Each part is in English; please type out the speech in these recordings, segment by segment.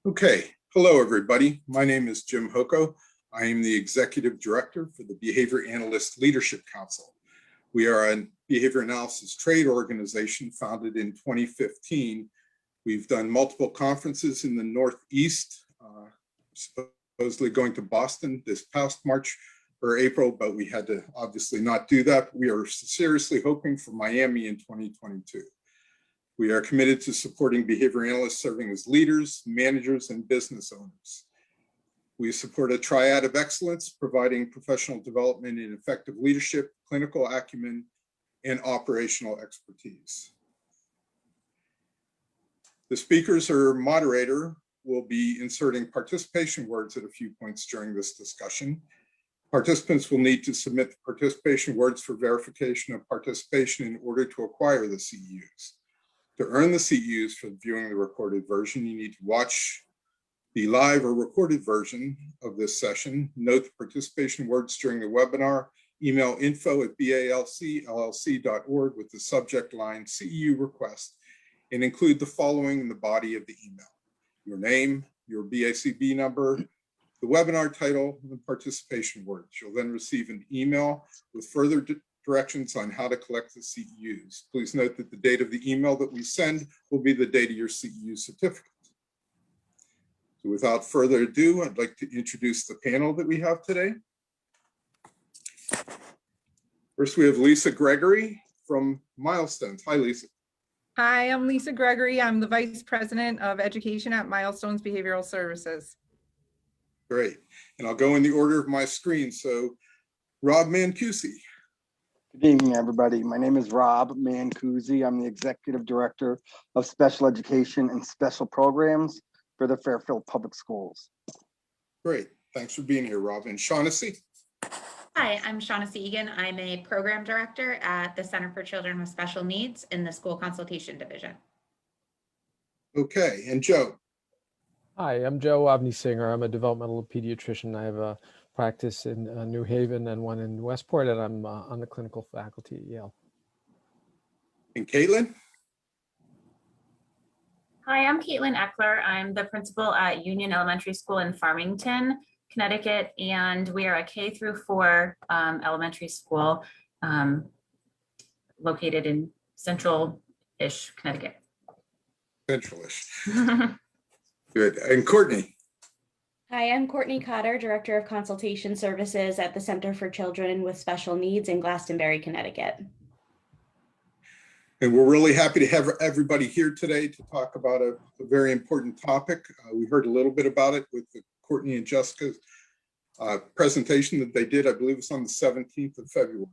Okay, hello everybody. My name is Jim Hoko. I am the Executive Director for the Behavior Analyst Leadership Council. We are a behavior analysis trade organization founded in 2015. We've done multiple conferences in the Northeast, supposedly going to Boston this past March or April, but we had to obviously not do that. We are seriously hoping for Miami in 2022. We are committed to supporting behavior analysts serving as leaders, managers, and business owners. We support a triad of excellence, providing professional development in effective leadership, clinical acumen, and operational expertise. The speakers or moderator will be inserting participation words at a few points during this discussion. Participants will need to submit the participation words for verification of participation in order to acquire the CEUs. To earn the CEUs for viewing the recorded version, you need to watch the live or recorded version of this session, note the participation words during the webinar, email info@balcllc.org with the subject line CEU request, and include the following in the body of the email: your name, your BACB number, the webinar title, and participation words. You'll then receive an email with further directions on how to collect the CEUs. Please note that the date of the email that we send will be the date of your CEU certificate. So without further ado, I'd like to introduce the panel that we have today. First, we have Lisa Gregory from Milestones. Hi, Lisa. Hi, I'm Lisa Gregory. I'm the Vice President of Education at Milestones Behavioral Services. Great. And I'll go in the order of my screen. So Rob Mancusi. Good evening, everybody. My name is Rob Mancusi. I'm the Executive Director of Special Education and Special Programs for the Fairfield Public Schools. Great. Thanks for being here, Rob. And Shaughnessy. Hi, I'm Shaughnessy Egan. I'm a Program Director at the Center for Children with Special Needs in the School Consultation Division. Okay. And Joe. Hi, I'm Joe Abney-Singer. I'm a developmental pediatrician. I have a practice in New Haven and one in Westport, and I'm on the clinical faculty at Yale. And Caitlin? Hi, I'm Caitlin Eckler. I'm the principal at Union Elementary School in Farmington, Connecticut, and we are a K through 4 elementary school located in central-ish Connecticut. Central-ish. Good. And Courtney? Hi, I'm Courtney Cotter, Director of Consultation Services at the Center for Children with Special Needs in Glastonbury, Connecticut. And we're really happy to have everybody here today to talk about a very important topic. We heard a little bit about it with Courtney and Jessica's presentation that they did. I believe it's on the 17th of February.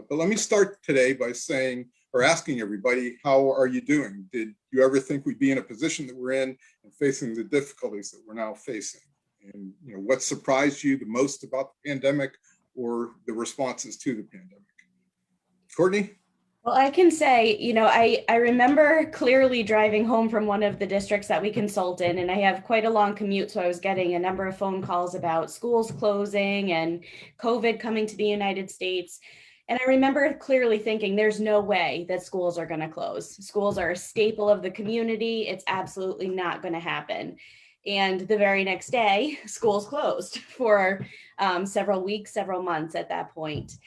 But let me start today by saying, or asking everybody, how are you doing? Did you ever think we'd be in a position that we're in and facing the difficulties that we're now facing? And what surprised you the most about the pandemic or the responses to the pandemic? Courtney? Well, I can say, I remember clearly driving home from one of the districts that we consult in, and I have quite a long commute, so I was getting a number of phone calls about schools closing and COVID coming to the United States. And I remember clearly thinking there's no way that schools are going to close. Schools are a staple of the community. It's absolutely not going to happen. And the very next day, schools closed for several weeks, several months at that point.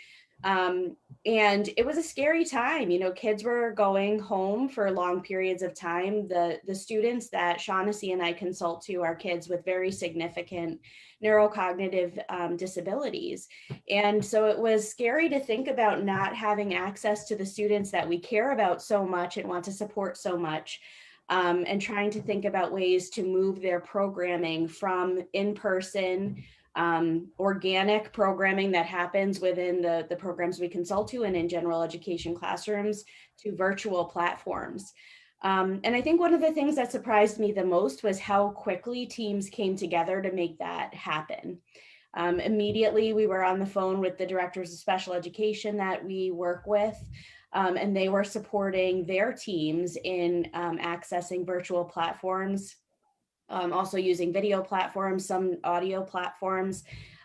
And it was a scary time. Kids were going home for long periods of time. The students that Shaughnessy and I consult to are kids with very significant neurocognitive disabilities. And so it was scary to think about not having access to the students that we care about so much and want to support so much. And trying to think about ways to move their programming from in-person organic programming that happens within the programs we consult to and in general education classrooms to virtual platforms. And I think one of the things that surprised me the most was how quickly teams came together to make that happen. Immediately, we were on the phone with the directors of special education that we work with. And they were supporting their teams in accessing virtual platforms, also using video platforms, some audio platforms.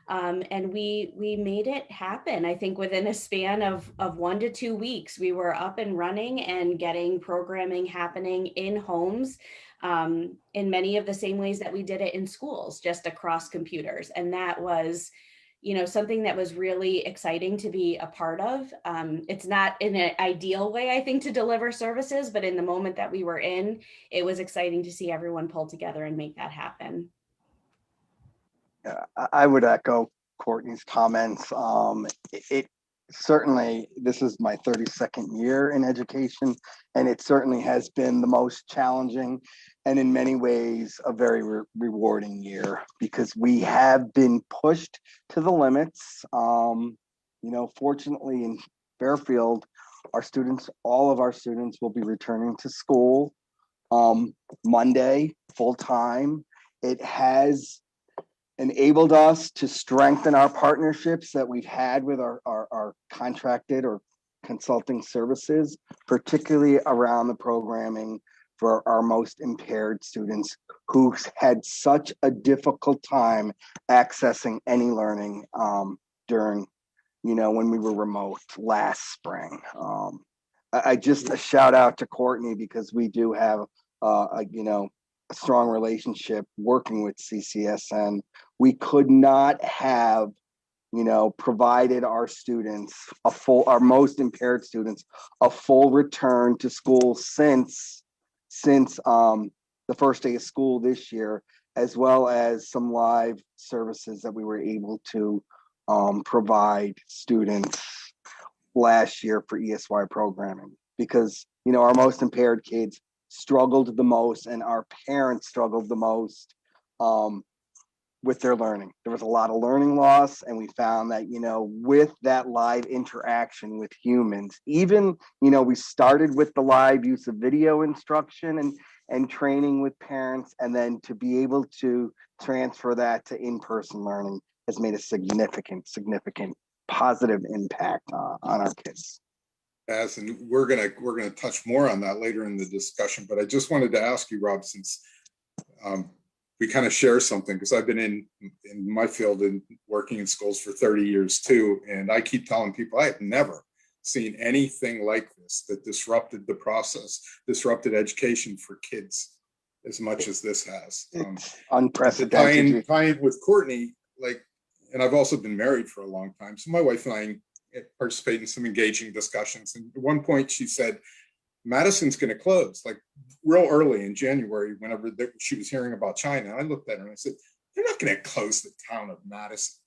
And we made it happen. I think within a span of 1 to 2 weeks, we were up and running and getting programming happening in homes in many of the same ways that we did it in schools, just across computers. And that was, something that was really exciting to be a part of. It's not in an ideal way, I think, to deliver services, but in the moment that we were in, it was exciting to see everyone pull together and make that happen. Yeah, I would echo Courtney's comments. It certainly, this is my 32nd year in education, and it certainly has been the most challenging and in many ways a very rewarding year, because we have been pushed to the limits. Fortunately in Fairfield, all of our students will be returning to school Monday full time. It has enabled us to strengthen our partnerships that we've had with our contracted or consulting services, particularly around the programming for our most impaired students who had such a difficult time accessing any learning during, when we were remote last spring. I just a shout out to Courtney, because we do have a strong relationship working with CCSN. We could not have, provided our students our most impaired students, a full return to school since the first day of school this year, as well as some live services that we were able to provide students last year for ESY programming, because, our most impaired kids struggled the most and our parents struggled the most with their learning. There was a lot of learning loss, and we found that, with that live interaction with humans, even, we started with the live use of video instruction and training with parents, and then to be able to transfer that to in-person learning has made a significant positive impact on our kids. And we're gonna touch more on that later in the discussion, but I just wanted to ask you, Rob, since we kind of share something, because I've been in my field and working in schools for 30 years too, and I keep telling people I have never seen anything like this that disrupted the process, disrupted education for kids as much as this has. It's unprecedented. Tying with Courtney, and I've also been married for a long time, so my wife and I participate in some engaging discussions. And at one point she said, Madison's going to close, real early in January, whenever she was hearing about China. I looked at her and I said, they're not going to close the town of Madison.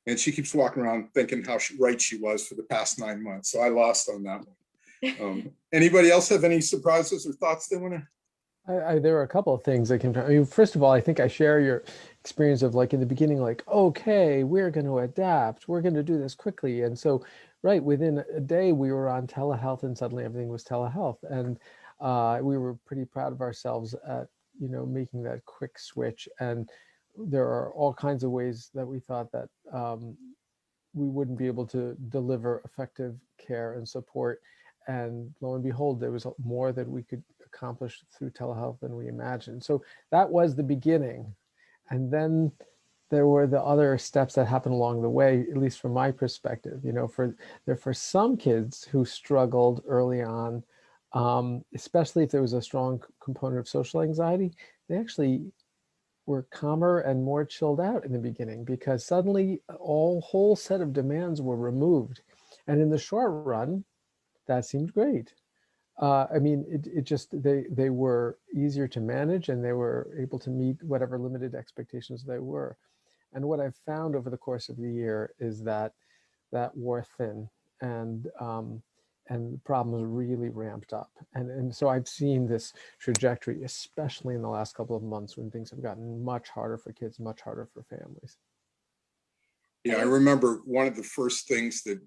And she keeps walking around thinking how right she was for the past 9 months. So I lost on that one. Anybody else have any surprises or thoughts they want to? There are a couple of things that came to. First of all, I think I share your experience of in the beginning, okay, we're going to adapt, we're going to do this quickly, and so right within a day we were on telehealth, and suddenly everything was telehealth, and we were pretty proud of ourselves at making that quick switch. And there are all kinds of ways that we thought that we wouldn't be able to deliver effective care and support. And lo and behold, there was more that we could accomplish through telehealth than we imagined. So that was the beginning. And then there were the other steps that happened along the way, at least from my perspective. For some kids who struggled early on, especially if there was a strong component of social anxiety, they actually were calmer and more chilled out in the beginning, because suddenly a whole set of demands were removed. And in the short run, that seemed great. They were easier to manage, and they were able to meet whatever limited expectations they were. And what I've found over the course of the year is that wore thin, and the problems really ramped up. And so I've seen this trajectory, especially in the last couple of months, when things have gotten much harder for kids, much harder for families. Yeah, I remember one of the first things that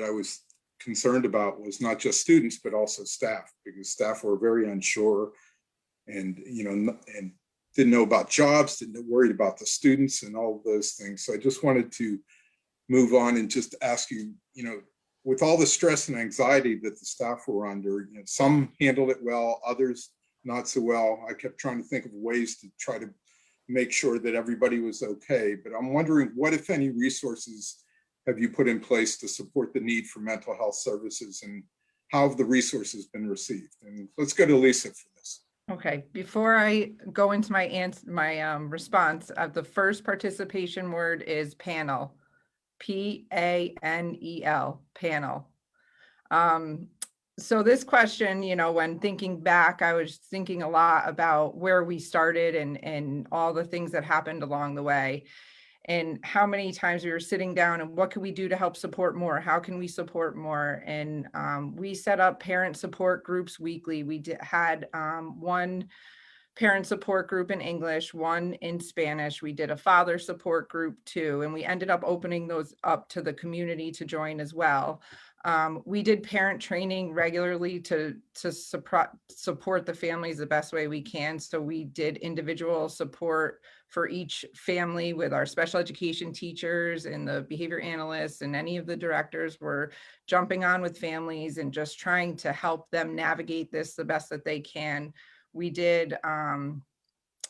I was concerned about was not just students, but also staff, because staff were very unsure and didn't know about jobs, worried about the students and all of those things. So I just wanted to move on and just ask you, with all the stress and anxiety that the staff were under, some handled it well, others not so well. I kept trying to think of ways to try to make sure that everybody was okay. But I'm wondering, what, if any, resources have you put in place to support the need for mental health services, and how have the resources been received? And let's go to Lisa for this. Okay, before I go into my response, the first participation word is panel, PANEL, panel. So this question, when thinking back, I was thinking a lot about where we started and all the things that happened along the way, and how many times we were sitting down and what can we do to help support more? How can we support more? And we set up parent support groups weekly. We had one parent support group in English, one in Spanish. We did a father support group too, and we ended up opening those up to the community to join as well. We did parent training regularly to support the families the best way we can. So we did individual support for each family with our special education teachers and the behavior analysts, and any of the directors were jumping on with families and just trying to help them navigate this the best that they can. We did,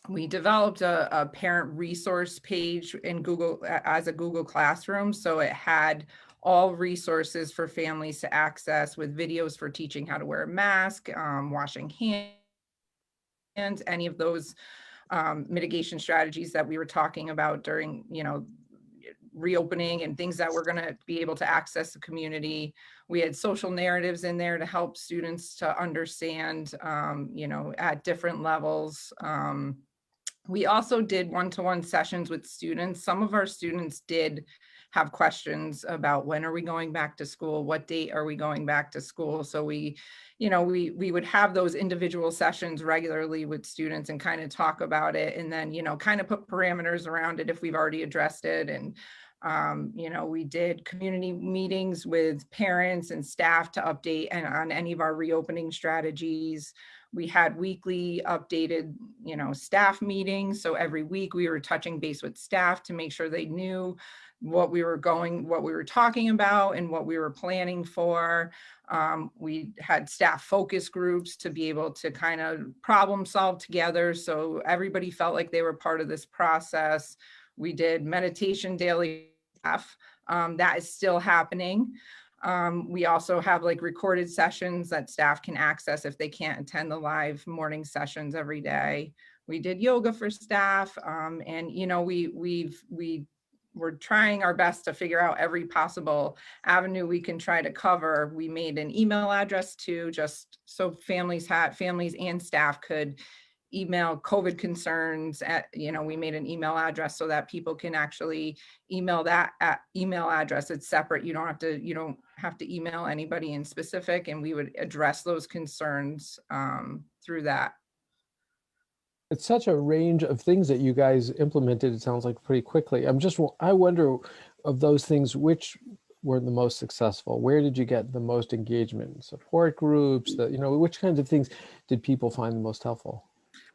we developed a parent resource page in Google as a Google Classroom. So it had all resources for families to access, with videos for teaching how to wear a mask, washing hands, any of those mitigation strategies that we were talking about during, reopening, and things that we're going to be able to access the community. We had social narratives in there to help students to understand, at different levels. We also did one-to-one sessions with students. Some of our students did have questions about when are we going back to school? What date are we going back to school? So we would have those individual sessions regularly with students and kind of talk about it, and then, kind of put parameters around it if we've already addressed it. And we did community meetings with parents and staff to update and on any of our reopening strategies. We had weekly updated, staff meetings. So every week we were touching base with staff to make sure they knew what we were talking about and what we were planning for. We had staff focus groups to be able to kind of problem solve together, so everybody felt like they were part of this process. We did meditation daily staff. That is still happening. We also have recorded sessions that staff can access if they can't attend the live morning sessions every day. We did yoga for staff, and we're trying our best to figure out every possible avenue we can try to cover. We made an email address too, just so families and staff could email COVID concerns we made an email address so that people can actually email that email address. It's separate. You don't have to email anybody in specific, and we would address those concerns through that. It's such a range of things that you guys implemented, it sounds like, pretty quickly. I wonder, of those things, which were the most successful? Where did you get the most engagement? Support groups, which kinds of things did people find the most helpful?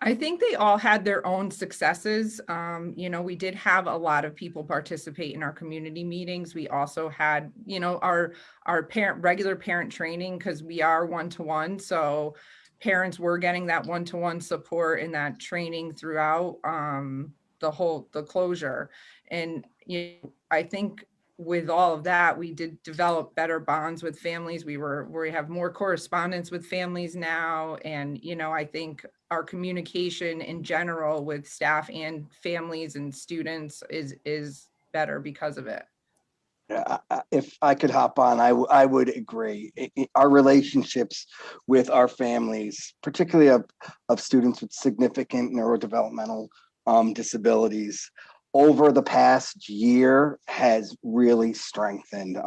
I think they all had their own successes. We did have a lot of people participate in our community meetings. We also had, our regular parent training, because we are one-to-one. So parents were getting that one-to-one support and that training throughout the closure. And I think with all of that, we did develop better bonds with families. We have more correspondence with families now. And, I think our communication in general with staff and families and students is better because of it. If I could hop on, I would agree. Our relationships with our families, particularly of students with significant neurodevelopmental disabilities, over the past year has really strengthened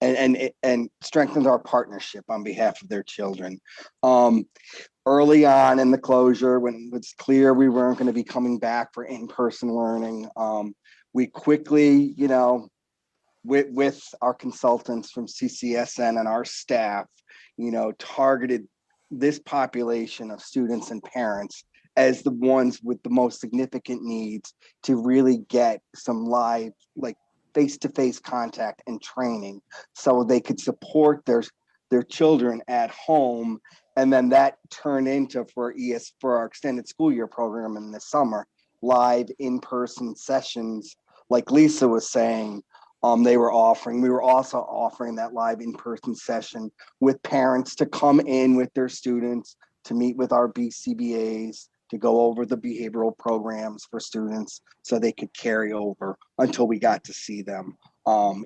and strengthened our partnership on behalf of their children. Early on in the closure, when it was clear we weren't going to be coming back for in-person learning, we quickly, with our consultants from CCSN and our staff, targeted this population of students and parents as the ones with the most significant needs to really get some live, face-to-face contact and training so they could support their children at home. And then that turned into, for our extended school year program in the summer, live in-person sessions, like Lisa was saying, we were also offering that live in-person session with parents to come in with their students, to meet with our BCBAs, to go over the behavioral programs for students so they could carry over until we got to see them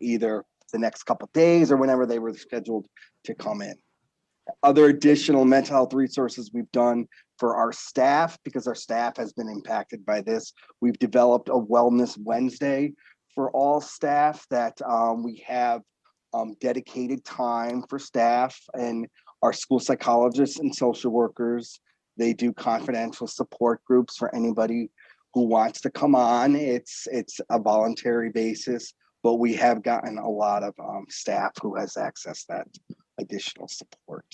either the next couple of days or whenever they were scheduled to come in. Other additional mental health resources we've done for our staff, because our staff has been impacted by this. We've developed a Wellness Wednesday for all staff that we have dedicated time for staff, and our school psychologists and social workers. They do confidential support groups for anybody who wants to come on. It's a voluntary basis, but we have gotten a lot of staff who has accessed that additional support.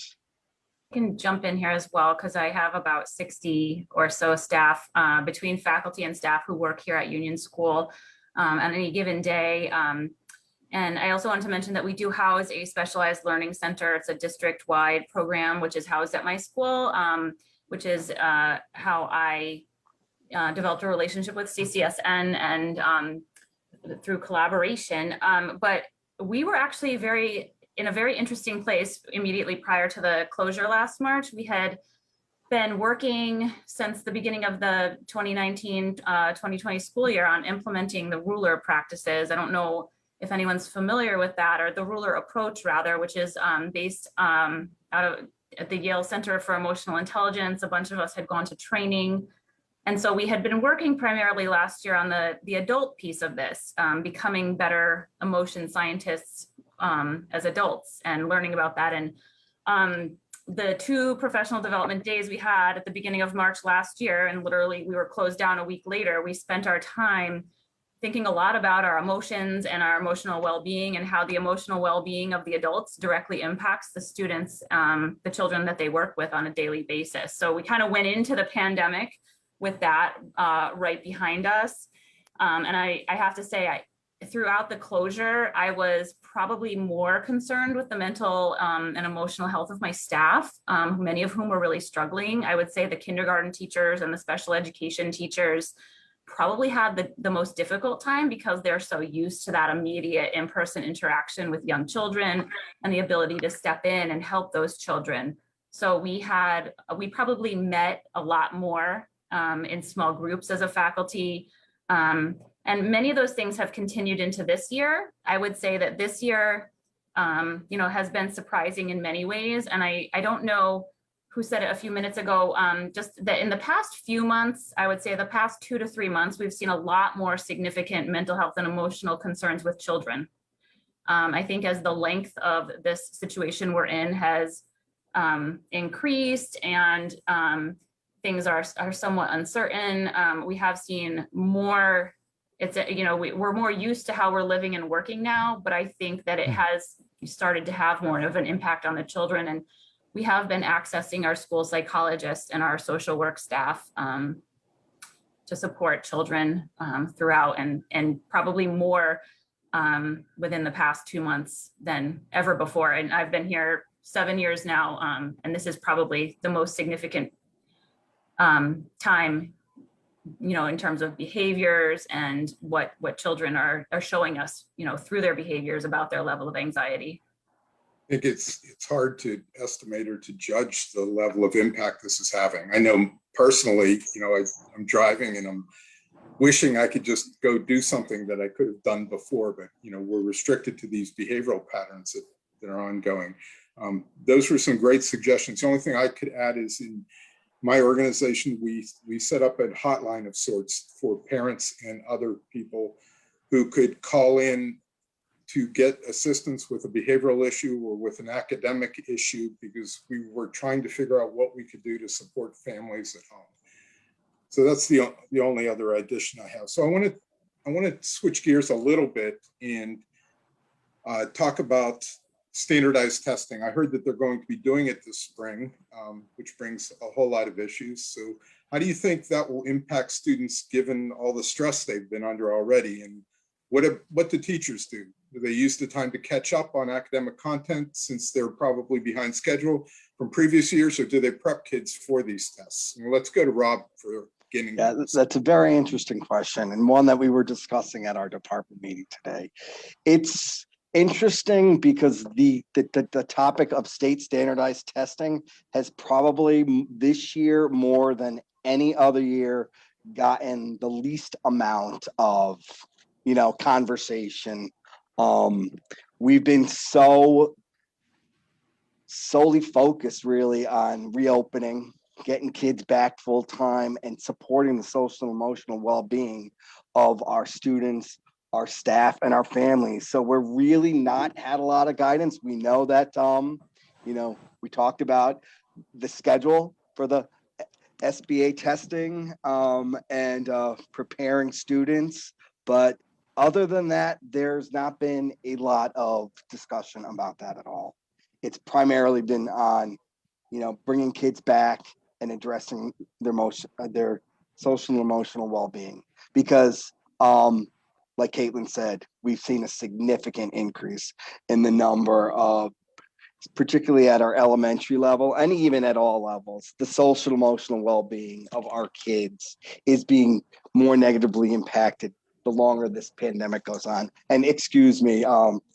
I can jump in here as well because I have about 60 or so staff between faculty and staff who work here at Union School on any given day. And I also wanted to mention that we do house a specialized learning center. It's a district-wide program, which is housed at my school, which is how I developed a relationship with CCSN and through collaboration. But we were actually in a very interesting place immediately prior to the closure last March. We had been working since the beginning of the 2019-2020 school year on implementing the ruler practices. I don't know if anyone's familiar with that, or the ruler approach rather, which is based out of at the Yale Center for Emotional Intelligence. A bunch of us had gone to training. And so we had been working primarily last year on the adult piece of this, becoming better emotion scientists as adults and learning about that. And the 2 professional development days we had at the beginning of March last year, and literally we were closed down a week later, we spent our time thinking a lot about our emotions and our emotional well-being and how the emotional well-being of the adults directly impacts the students, the children that they work with on a daily basis. So we kind of went into the pandemic with that right behind us. And I have to say, throughout the closure, I was probably more concerned with the mental and emotional health of my staff, many of whom were really struggling. I would say the kindergarten teachers and the special education teachers probably had the most difficult time because they're so used to that immediate in-person interaction with young children and the ability to step in and help those children. So we probably met a lot more in small groups as a faculty. And many of those things have continued into this year. I would say that this year, has been surprising in many ways. And I don't know who said it a few minutes ago, just that in the past few months, I would say the past 2 to 3 months, we've seen a lot more significant mental health and emotional concerns with children. I think as the length of this situation we're in has increased and things are somewhat uncertain, we have seen more, we're more used to how we're living and working now, but I think that it has started to have more of an impact on the children. And we have been accessing our school psychologists and our social work staff to support children throughout and probably more within the past 2 months than ever before. And I've been here 7 years now, and this is probably the most significant time, in terms of behaviors and what children are showing us, through their behaviors about their level of anxiety. I think it's hard to estimate or to judge the level of impact this is having. I know personally, I'm driving and I'm wishing I could just go do something that I could have done before, but we're restricted to these behavioral patterns that are ongoing. Those were some great suggestions. The only thing I could add is in my organization, we set up a hotline of sorts for parents and other people who could call in to get assistance with a behavioral issue or with an academic issue, because we were trying to figure out what we could do to support families at home. So that's the only other addition I have. So I want to switch gears a little bit and talk about standardized testing. I heard that they're going to be doing it this spring, which brings a whole lot of issues. So how do you think that will impact students given all the stress they've been under already? And what do teachers do? Do they use the time to catch up on academic content since they're probably behind schedule from previous years, or do they prep kids for these tests? And let's go to Rob for beginning. Yeah, that's a very interesting question, and one that we were discussing at our department meeting today. It's interesting because the topic of state standardized testing has probably this year more than any other year gotten the least amount of, conversation. We've been solely focused really on reopening, getting kids back full time, and supporting the social and emotional well-being of our students, our staff, and our families. So we're really not had a lot of guidance. We know that, we talked about the schedule for the SBA testing and preparing students. But other than that, there's not been a lot of discussion about that at all. It's primarily been on, bringing kids back and addressing their social and emotional well-being. Because, like Caitlin said, we've seen a significant increase in the number of, particularly at our elementary level and even at all levels, the social emotional well-being of our kids is being more negatively impacted the longer this pandemic goes on. And excuse me,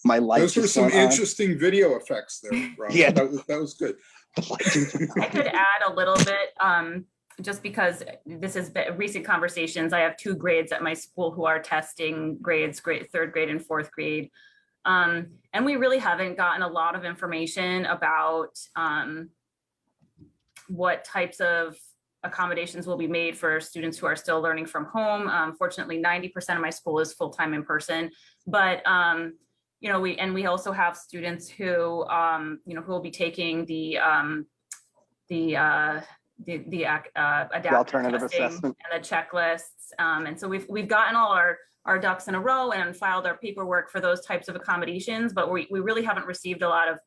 my light. Those were some interesting video effects there, Rob. Yeah, that was good. I could add a little bit, just because this is recent conversations. I have 2 grades at my school who are testing grades, 3rd grade and 4th grade. And we really haven't gotten a lot of information about what types of accommodations will be made for students who are still learning from home. Fortunately, 90% of my school is full-time in person, but we also have students who who will be taking the adaptive alternative testing assessment and the checklists. And so we've gotten all our ducks in a row and filed our paperwork for those types of accommodations, but we really haven't received a lot of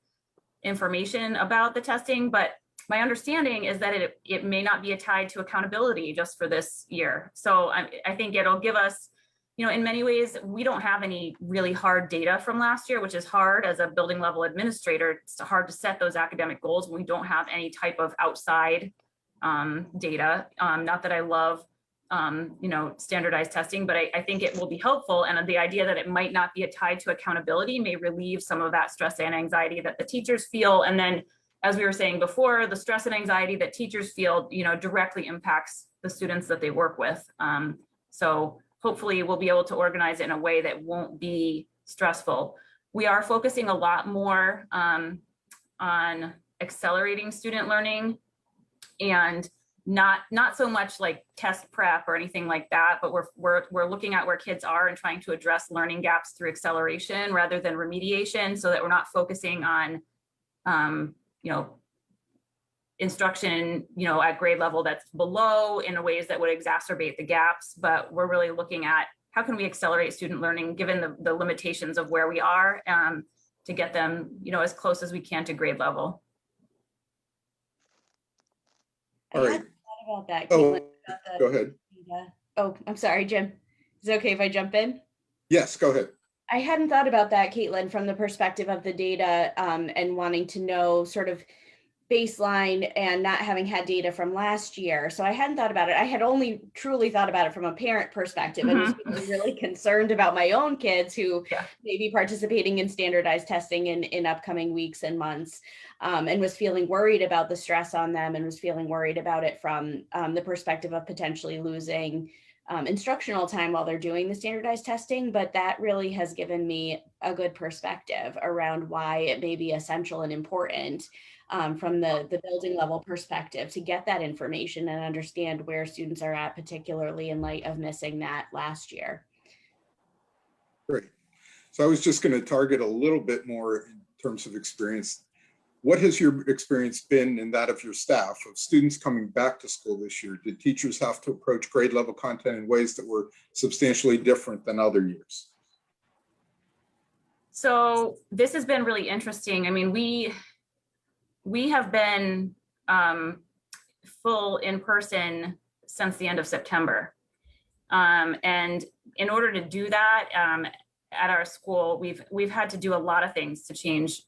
information about the testing. But my understanding is that it may not be tied to accountability just for this year. So I think it'll give us, in many ways, we don't have any really hard data from last year, which is hard as a building level administrator. It's hard to set those academic goals when we don't have any type of outside data. Not that I love standardized testing, but I think it will be helpful. And the idea that it might not be tied to accountability may relieve some of that stress and anxiety that the teachers feel. And then, as we were saying before, the stress and anxiety that teachers feel, directly impacts the students that they work with. So hopefully we'll be able to organize it in a way that won't be stressful. We are focusing a lot more on accelerating student learning, and not so much like test prep or anything like that, but we're looking at where kids are and trying to address learning gaps through acceleration rather than remediation, so that we're not focusing on instruction, at grade level that's below in ways that would exacerbate the gaps. But we're really looking at how can we accelerate student learning given the limitations of where we are, to get them, as close as we can to grade level. All right. About that. Oh, Caitlin, about go ahead. Oh, I'm sorry, Jim. Is it okay if I jump in? Yes, go ahead. I hadn't thought about that, Caitlin, from the perspective of the data and wanting to know sort of baseline and not having had data from last year. So I hadn't thought about it. I had only truly thought about it from a parent perspective and was really concerned about my own kids who may be participating in standardized testing in upcoming weeks and months, and was feeling worried about the stress on them, and was feeling worried about it from the perspective of potentially losing instructional time while they're doing the standardized testing. But that really has given me a good perspective around why it may be essential and important from the building level perspective to get that information and understand where students are at, particularly in light of missing that last year. Great. So I was just going to target a little bit more in terms of experience. What has your experience been in that of your staff, of students coming back to school this year? Did teachers have to approach grade level content in ways that were substantially different than other years? So this has been really interesting. I mean, we have been full in person since the end of September. And in order to do that at our school, we've had to do a lot of things to change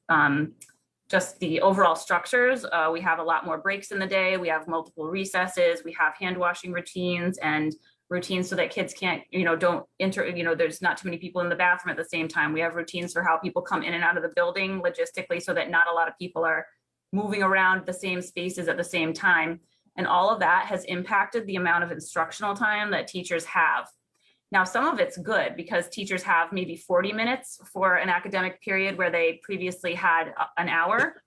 just the overall structures. We have a lot more breaks in the day. We have multiple recesses. We have hand washing routines and routines so that kids can't, don't enter, there's not too many people in the bathroom at the same time. We have routines for how people come in and out of the building logistically so that not a lot of people are moving around the same spaces at the same time. And all of that has impacted the amount of instructional time that teachers have. Now, some of it's good because teachers have maybe 40 minutes for an academic period where they previously had an hour.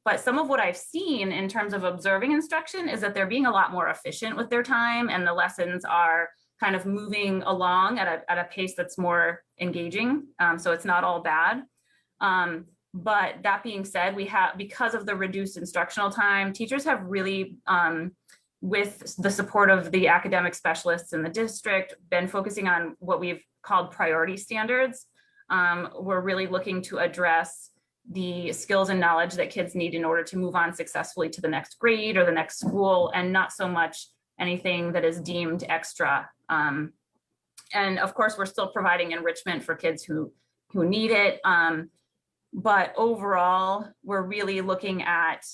But some of what I've seen in terms of observing instruction is that they're being a lot more efficient with their time, and the lessons are kind of moving along at a pace that's more engaging. So it's not all bad. But that being said, because of the reduced instructional time, teachers have really, with the support of the academic specialists in the district, been focusing on what we've called priority standards. We're really looking to address the skills and knowledge that kids need in order to move on successfully to the next grade or the next school, and not so much anything that is deemed extra. And of course, we're still providing enrichment for kids who need it. But overall, we're really looking at,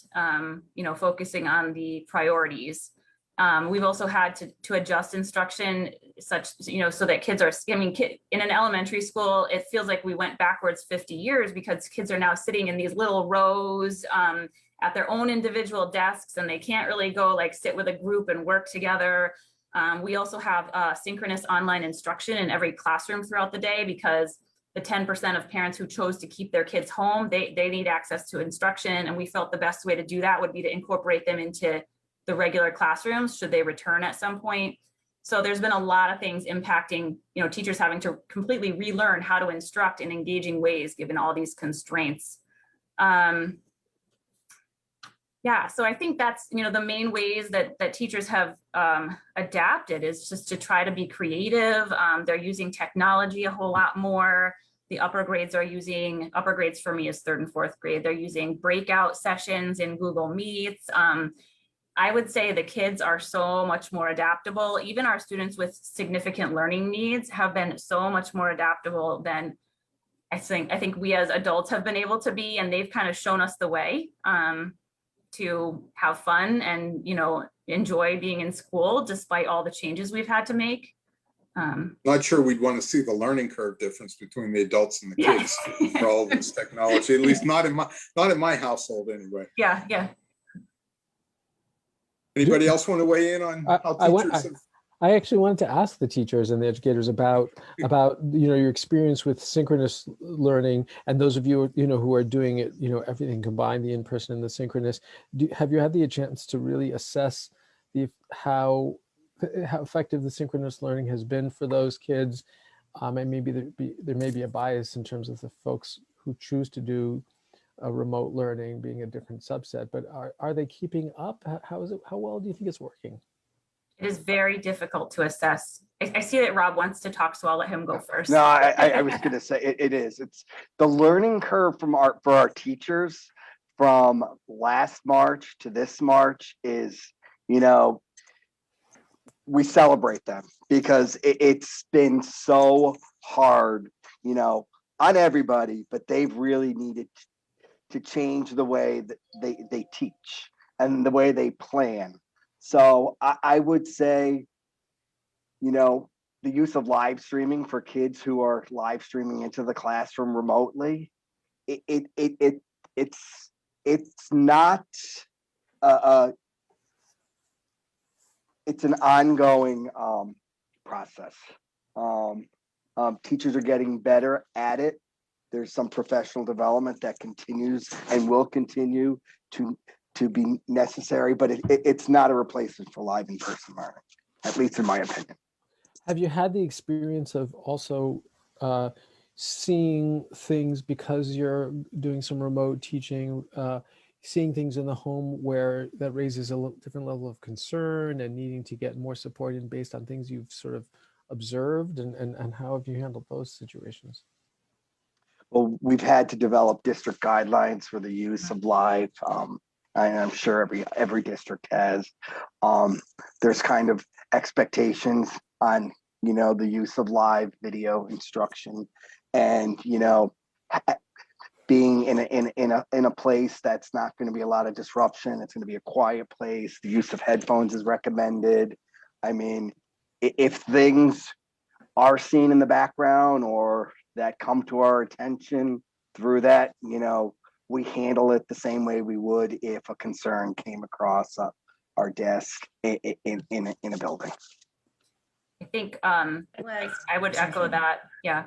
focusing on the priorities. We've also had to adjust instruction so that kids are, in an elementary school, it feels like we went backwards 50 years because kids are now sitting in these little rows at their own individual desks, and they can't really go sit with a group and work together. We also have synchronous online instruction in every classroom throughout the day because the 10% of parents who chose to keep their kids home, they need access to instruction. And we felt the best way to do that would be to incorporate them into the regular classrooms should they return at some point. So there's been a lot of things impacting, teachers having to completely relearn how to instruct in engaging ways given all these constraints. So I think that's, the main ways that teachers have adapted is just to try to be creative. They're using technology a whole lot more. The upper grades for me is 3rd and 4th grade. They're using breakout sessions in Google Meets. I would say the kids are so much more adaptable. Even our students with significant learning needs have been so much more adaptable than I think we as adults have been able to be, and they've kind of shown us the way to have fun and, enjoy being in school despite all the changes we've had to make. Not sure we'd want to see the learning curve difference between the adults and the kids for all of this technology, at least not in my household anyway. Yeah. Anybody else want to weigh in on how teachers have? I actually wanted to ask the teachers and the educators about your experience with synchronous learning, and those of you who are doing it, everything combined, the in-person and the synchronous. Have you had the chance to really assess how effective the synchronous learning has been for those kids? And maybe there may be a bias in terms of the folks who choose to do a remote learning being a different subset, but are they keeping up? How is it? How well do you think it's working? It is very difficult to assess. I see that Rob wants to talk, so I'll let him go first. No, I was going to say it is. It's the learning curve for our teachers from last March to this March is, we celebrate them because it's been so hard, on everybody, but they've really needed to change the way that they teach and the way they plan. So I would say, the use of live streaming for kids who are live streaming into the classroom remotely, it's not it's an ongoing process. Teachers are getting better at it. There's some professional development that continues and will continue to be necessary, but it's not a replacement for live in-person learning, at least in my opinion. Have you had the experience of also seeing things, because you're doing some remote teaching, seeing things in the home where that raises a different level of concern and needing to get more support in based on things you've sort of observed, and how have you handled those situations? Well, we've had to develop district guidelines for the use of live. I'm sure every district has. There's kind of expectations on, the use of live video instruction, and being in a place that's not going to be a lot of disruption. It's going to be a quiet place. The use of headphones is recommended. I mean, if things are seen in the background or that come to our attention through that, we handle it the same way we would if a concern came across our desk in a building. I think Was- I would echo that. Yeah.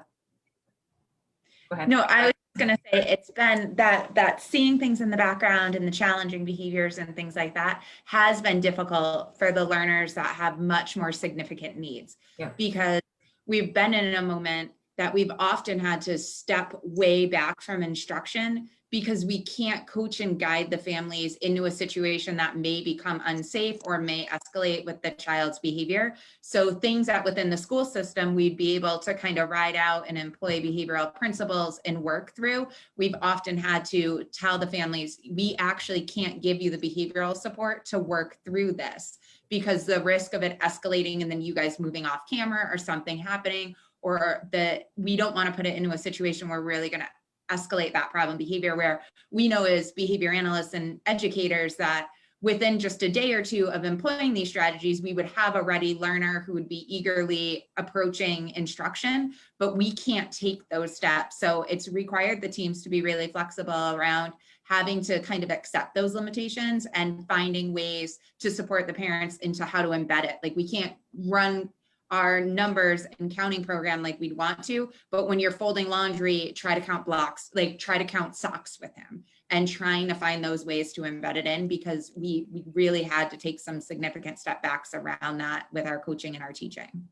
Go ahead. No, I was gonna say, it's been that seeing things in the background and the challenging behaviors and things like that has been difficult for the learners that have much more significant needs. Yeah. Because we've been in a moment that we've often had to step way back from instruction because we can't coach and guide the families into a situation that may become unsafe or may escalate with the child's behavior. So things that within the school system, we'd be able to kind of ride out and employ behavioral principles and work through. We've often had to tell the families, we actually can't give you the behavioral support to work through this because the risk of it escalating and then you guys moving off camera or something happening, or that we don't want to put it into a situation where we're really going to escalate that problem behavior, where we know as behavior analysts and educators that within just a day or two of employing these strategies, we would have a ready learner who would be eagerly approaching instruction, but we can't take those steps. So it's required the teams to be really flexible around having to kind of accept those limitations and finding ways to support the parents into how to embed it. Like we can't run our numbers and counting program like we'd want to, but when you're folding laundry, try to count blocks, like try to count socks with him and trying to find those ways to embed it in, because we really had to take some significant step backs around that with our coaching and our teaching.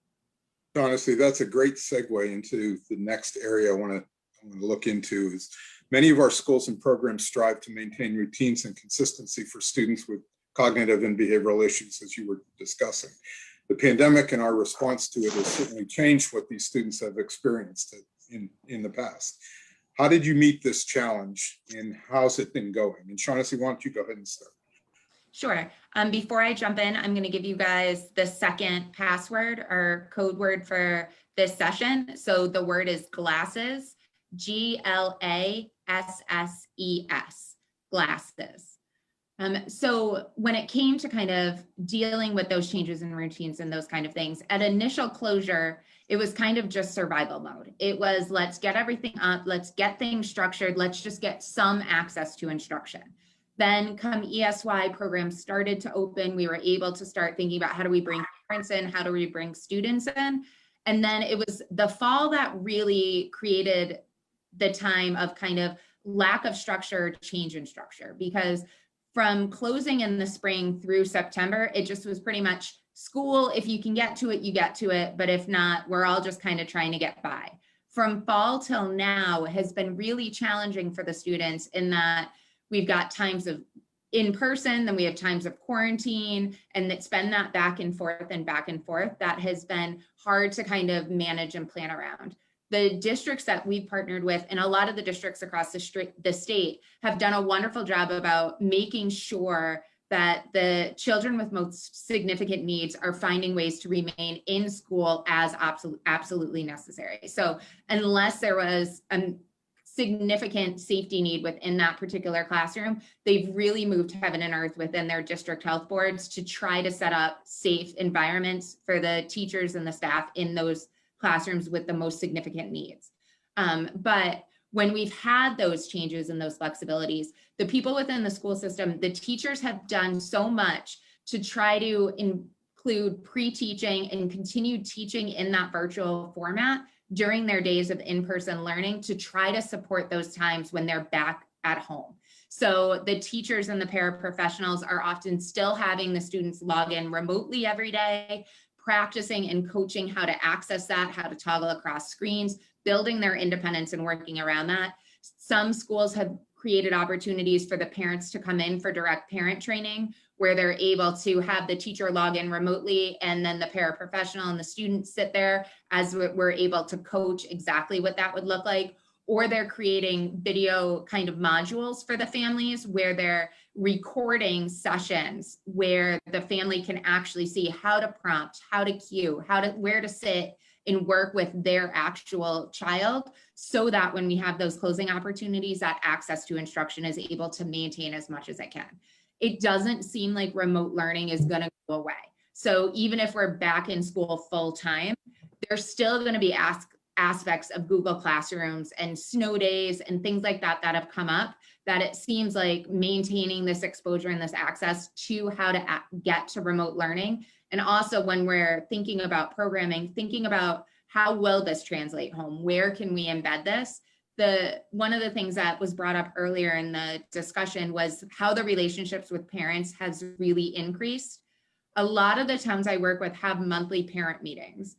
Honestly, that's a great segue into the next area I want to look into. Is many of our schools and programs strive to maintain routines and consistency for students with cognitive and behavioral issues, as you were discussing. The pandemic and our response to it has certainly changed what these students have experienced in the past. How did you meet this challenge and how's it been going? And Shaughnessy, why don't you go ahead and start? Sure. Before I jump in, I'm going to give you guys the second password or code word for this session. So the word is glasses, GLASSES, glasses. So when it came to kind of dealing with those changes in routines and those kind of things, at initial closure, it was kind of just survival mode. It was, let's get everything up, let's get things structured, let's just get some access to instruction. Then come ESY programs started to open, we were able to start thinking about how do we bring parents in, how do we bring students in? And then it was the fall that really created the time of kind of lack of structure, change in structure, because from closing in the spring through September, it just was pretty much school. If you can get to it, you get to it. But if not, we're all just kind of trying to get by. From fall till now has been really challenging for the students in that we've got times of in person, then we have times of quarantine, and it's been that back and forth that has been hard to kind of manage and plan around. The districts that we've partnered with, and a lot of the districts across the state have done a wonderful job about making sure that the children with most significant needs are finding ways to remain in school as absolutely necessary. So unless there was a significant safety need within that particular classroom, they've really moved heaven and earth within their district health boards to try to set up safe environments for the teachers and the staff in those classrooms with the most significant needs. But when we've had those changes and those flexibilities, the people within the school system, the teachers have done so much to try to include pre-teaching and continued teaching in that virtual format during their days of in-person learning to try to support those times when they're back at home. So the teachers and the paraprofessionals are often still having the students log in remotely every day, practicing and coaching how to access that, how to toggle across screens, building their independence and working around that. Some schools have created opportunities for the parents to come in for direct parent training, where they're able to have the teacher log in remotely and then the paraprofessional and the students sit there as we're able to coach exactly what that would look like. Or they're creating video kind of modules for the families where they're recording sessions where the family can actually see how to prompt, how to cue, where to sit and work with their actual child, so that when we have those closing opportunities, that access to instruction is able to maintain as much as it can. It doesn't seem like remote learning is going to go away. So even if we're back in school full time, there's still going to be aspects of Google Classrooms and snow days and things like that that have come up, that it seems like maintaining this exposure and this access to how to get to remote learning. And also when we're thinking about programming, thinking about how will this translate home? Where can we embed this? One of the things that was brought up earlier in the discussion was how the relationships with parents has really increased. A lot of the towns I work with have monthly parent meetings.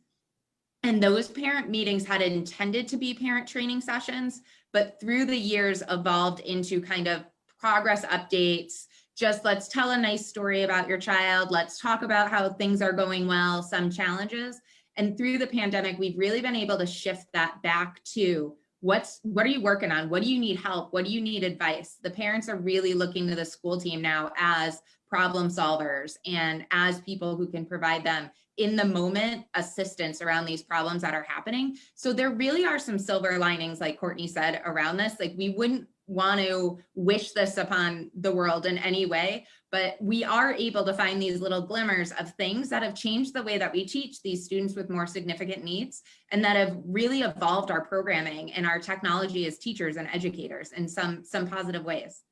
And those parent meetings had intended to be parent training sessions, but through the years evolved into kind of progress updates. Just let's tell a nice story about your child. Let's talk about how things are going well, some challenges. And through the pandemic, we've really been able to shift that back to what are you working on? What do you need help? What do you need advice? The parents are really looking to the school team now as problem solvers and as people who can provide them in the moment assistance around these problems that are happening. So there really are some silver linings, like Courtney said, around this. Like, we wouldn't want to wish this upon the world in any way, but we are able to find these little glimmers of things that have changed the way that we teach these students with more significant needs, and that have really evolved our programming and our technology as teachers and educators in some positive ways.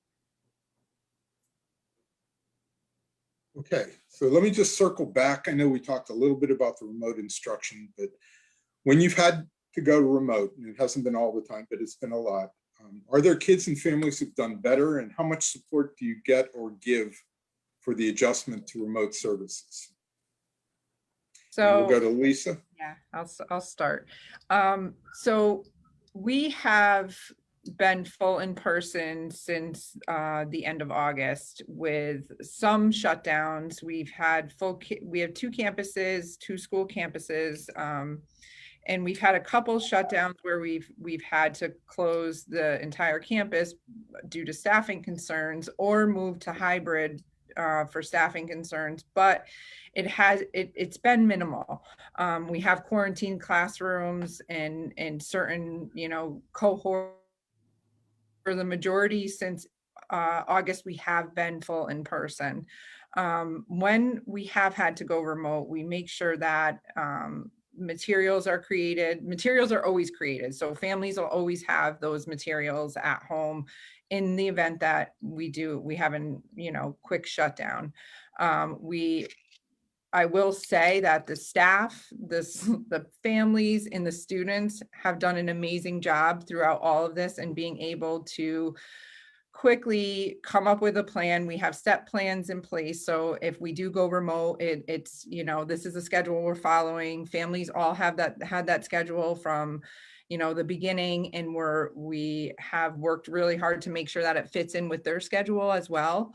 Okay, so let me just circle back. I know we talked a little bit about the remote instruction, but when you've had to go to remote, and it hasn't been all the time, but it's been a lot, are there kids and families who've done better, and how much support do you get or give for the adjustment to remote services? So we'll go to Lisa. Yeah, I'll start. So we have been full in person since the end of August, with some shutdowns. We have 2 campuses, 2 school campuses, and we've had a couple shutdowns where we've had to close the entire campus due to staffing concerns, or move to hybrid for staffing concerns, but it's been minimal. We have quarantine classrooms and certain, cohort. For the majority since August, we have been full in person. When we have had to go remote, we make sure that materials are created. Materials are always created, so families will always have those materials at home in the event that we have an quick shutdown. I will say that the staff, the families and the students have done an amazing job throughout all of this, and being able to quickly come up with a plan. We have set plans in place. So if we do go remote, it's, this is a schedule we're following. Families all had that schedule from, the beginning, and we have worked really hard to make sure that it fits in with their schedule as well.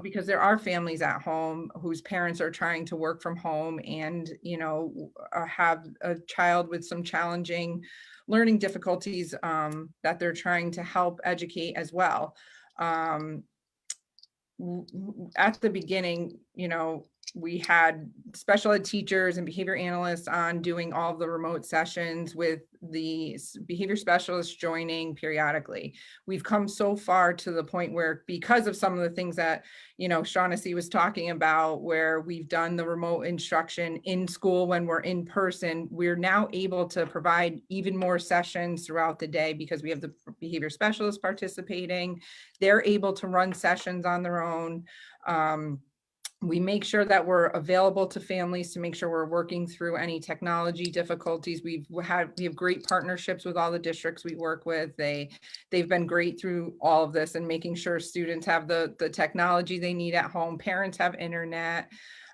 Because there are families at home whose parents are trying to work from home and, have a child with some challenging learning difficulties that they're trying to help educate as well. At the beginning, we had special ed teachers and behavior analysts on doing all of the remote sessions, with the behavior specialists joining periodically. We've come so far to the point where, because of some of the things that, Shaughnessy was talking about, where we've done the remote instruction in school when we're in person, we're now able to provide even more sessions throughout the day, because we have the behavior specialists participating. They're able to run sessions on their own. We make sure that we're available to families to make sure we're working through any technology difficulties. We have great partnerships with all the districts we work with. They've been great through all of this, and making sure students have the technology they need at home. Parents have internet,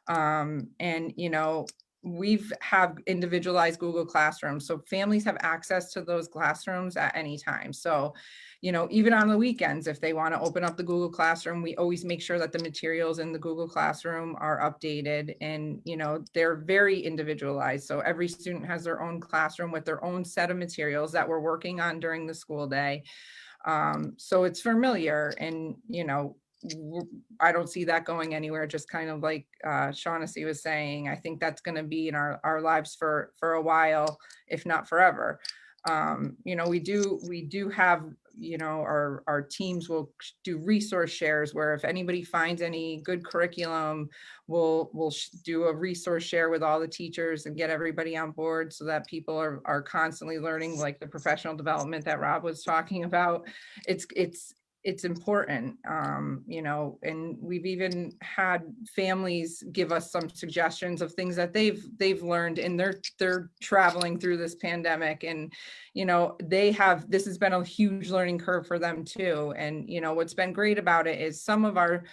and we've have individualized Google Classrooms, so families have access to those classrooms at any time. So, even on the weekends, if they want to open up the Google Classroom, we always make sure that the materials in the Google Classroom are updated, and, they're very individualized. So every student has their own classroom with their own set of materials that we're working on during the school day. So it's familiar, and, I don't see that going anywhere. Just kind of like Shaughnessy was saying, I think that's going to be in our lives for a while, if not forever. You know, we do have, you know, our teams will do resource shares where if anybody finds any good curriculum, we'll do a resource share with all the teachers and get everybody on board so that people are constantly learning, like the professional development that Rob was talking about. It's important, you know, and we've even had families give us some suggestions of things that they've learned in they're traveling through this pandemic. And, you know, this has been a huge learning curve for them too. And, you know, what's been great about it is some of our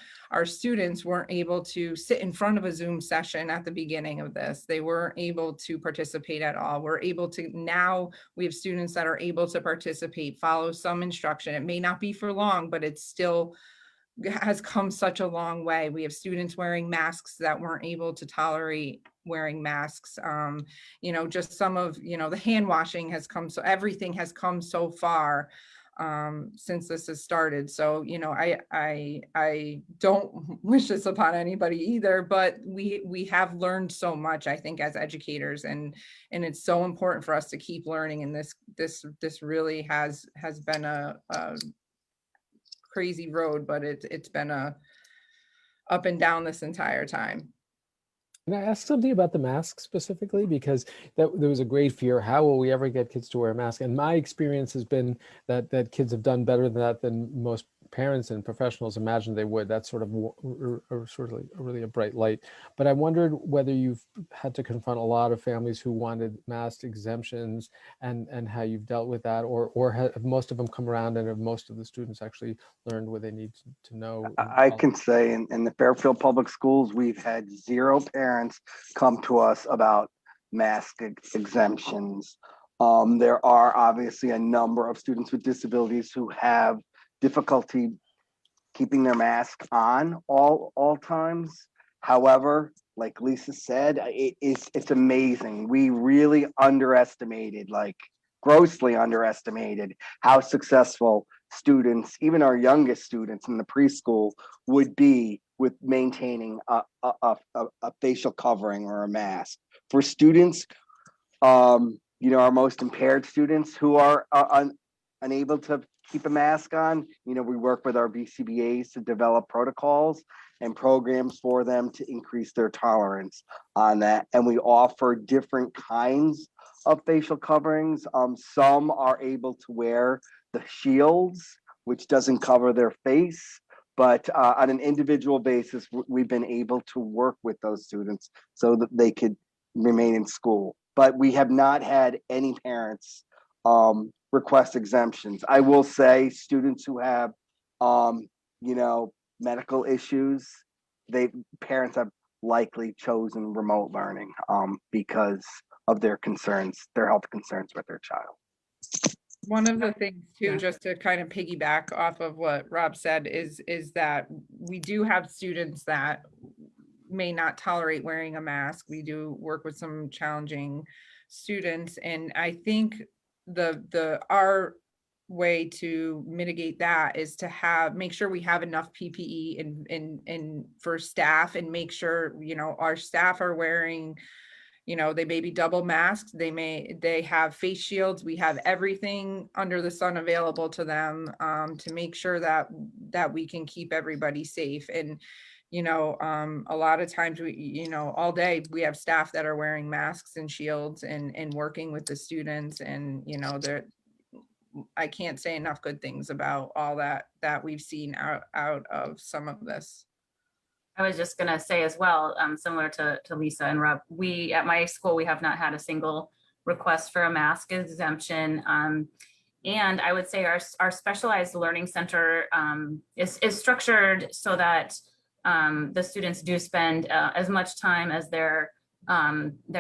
students weren't able to sit in front of a Zoom session at the beginning of this. They weren't able to participate at all. Now we have students that are able to participate, follow some instruction. It may not be for long, but it still has come such a long way. We have students wearing masks that weren't able to tolerate wearing masks. You know, just some of, you know, the hand washing has come, so everything has come so far since this has started. So, you know, I don't wish this upon anybody either, but we have learned so much, I think, as educators, and it's so important for us to keep learning. And this really has been a crazy road, but it's been a up and down this entire time. Can I ask something about the mask specifically? Because there was a great fear, how will we ever get kids to wear a mask? And my experience has been that kids have done better than that than most parents and professionals imagined they would. That's sort of really a bright light. But I wondered whether you've had to confront a lot of families who wanted mask exemptions and how you've dealt with that, or have most of them come around, and have most of the students actually learned what they need to know? I can say in the Fairfield Public Schools, we've had 0 parents come to us about mask exemptions. There are obviously a number of students with disabilities who have difficulty keeping their mask on all times. However, like Lisa said, it's amazing. We really underestimated, like grossly underestimated, how successful students, even our youngest students in the preschool, would be with maintaining a facial covering or a mask. For students, you know, our most impaired students who are unable to keep a mask on, you know, we work with our BCBAs to develop protocols and programs for them to increase their tolerance on that. And we offer different kinds of facial coverings. Some are able to wear the shields, which doesn't cover their face, but on an individual basis, we've been able to work with those students so that they could remain in school. But we have not had any parents request exemptions. I will say students who have, you know, medical issues, parents have likely chosen remote learning because of their concerns, their health concerns with their child. One of the things too, just to kind of piggyback off of what Rob said, is that we do have students that may not tolerate wearing a mask. We do work with some challenging students, and I think our way to mitigate that is to make sure we have enough PPE and for staff, and make sure, you know, our staff are wearing, you know, they may be double masked, they have face shields. We have everything under the sun available to them to make sure that we can keep everybody safe. And, you know, a lot of times you know, all day we have staff that are wearing masks and shields and working with the students, and, you know, I can't say enough good things about all that we've seen out of some of this. I was just going to say as well, similar to Lisa and Rob, at my school, we have not had a single request for a mask exemption. And I would say our specialized learning center is structured so that the students do spend as much time as their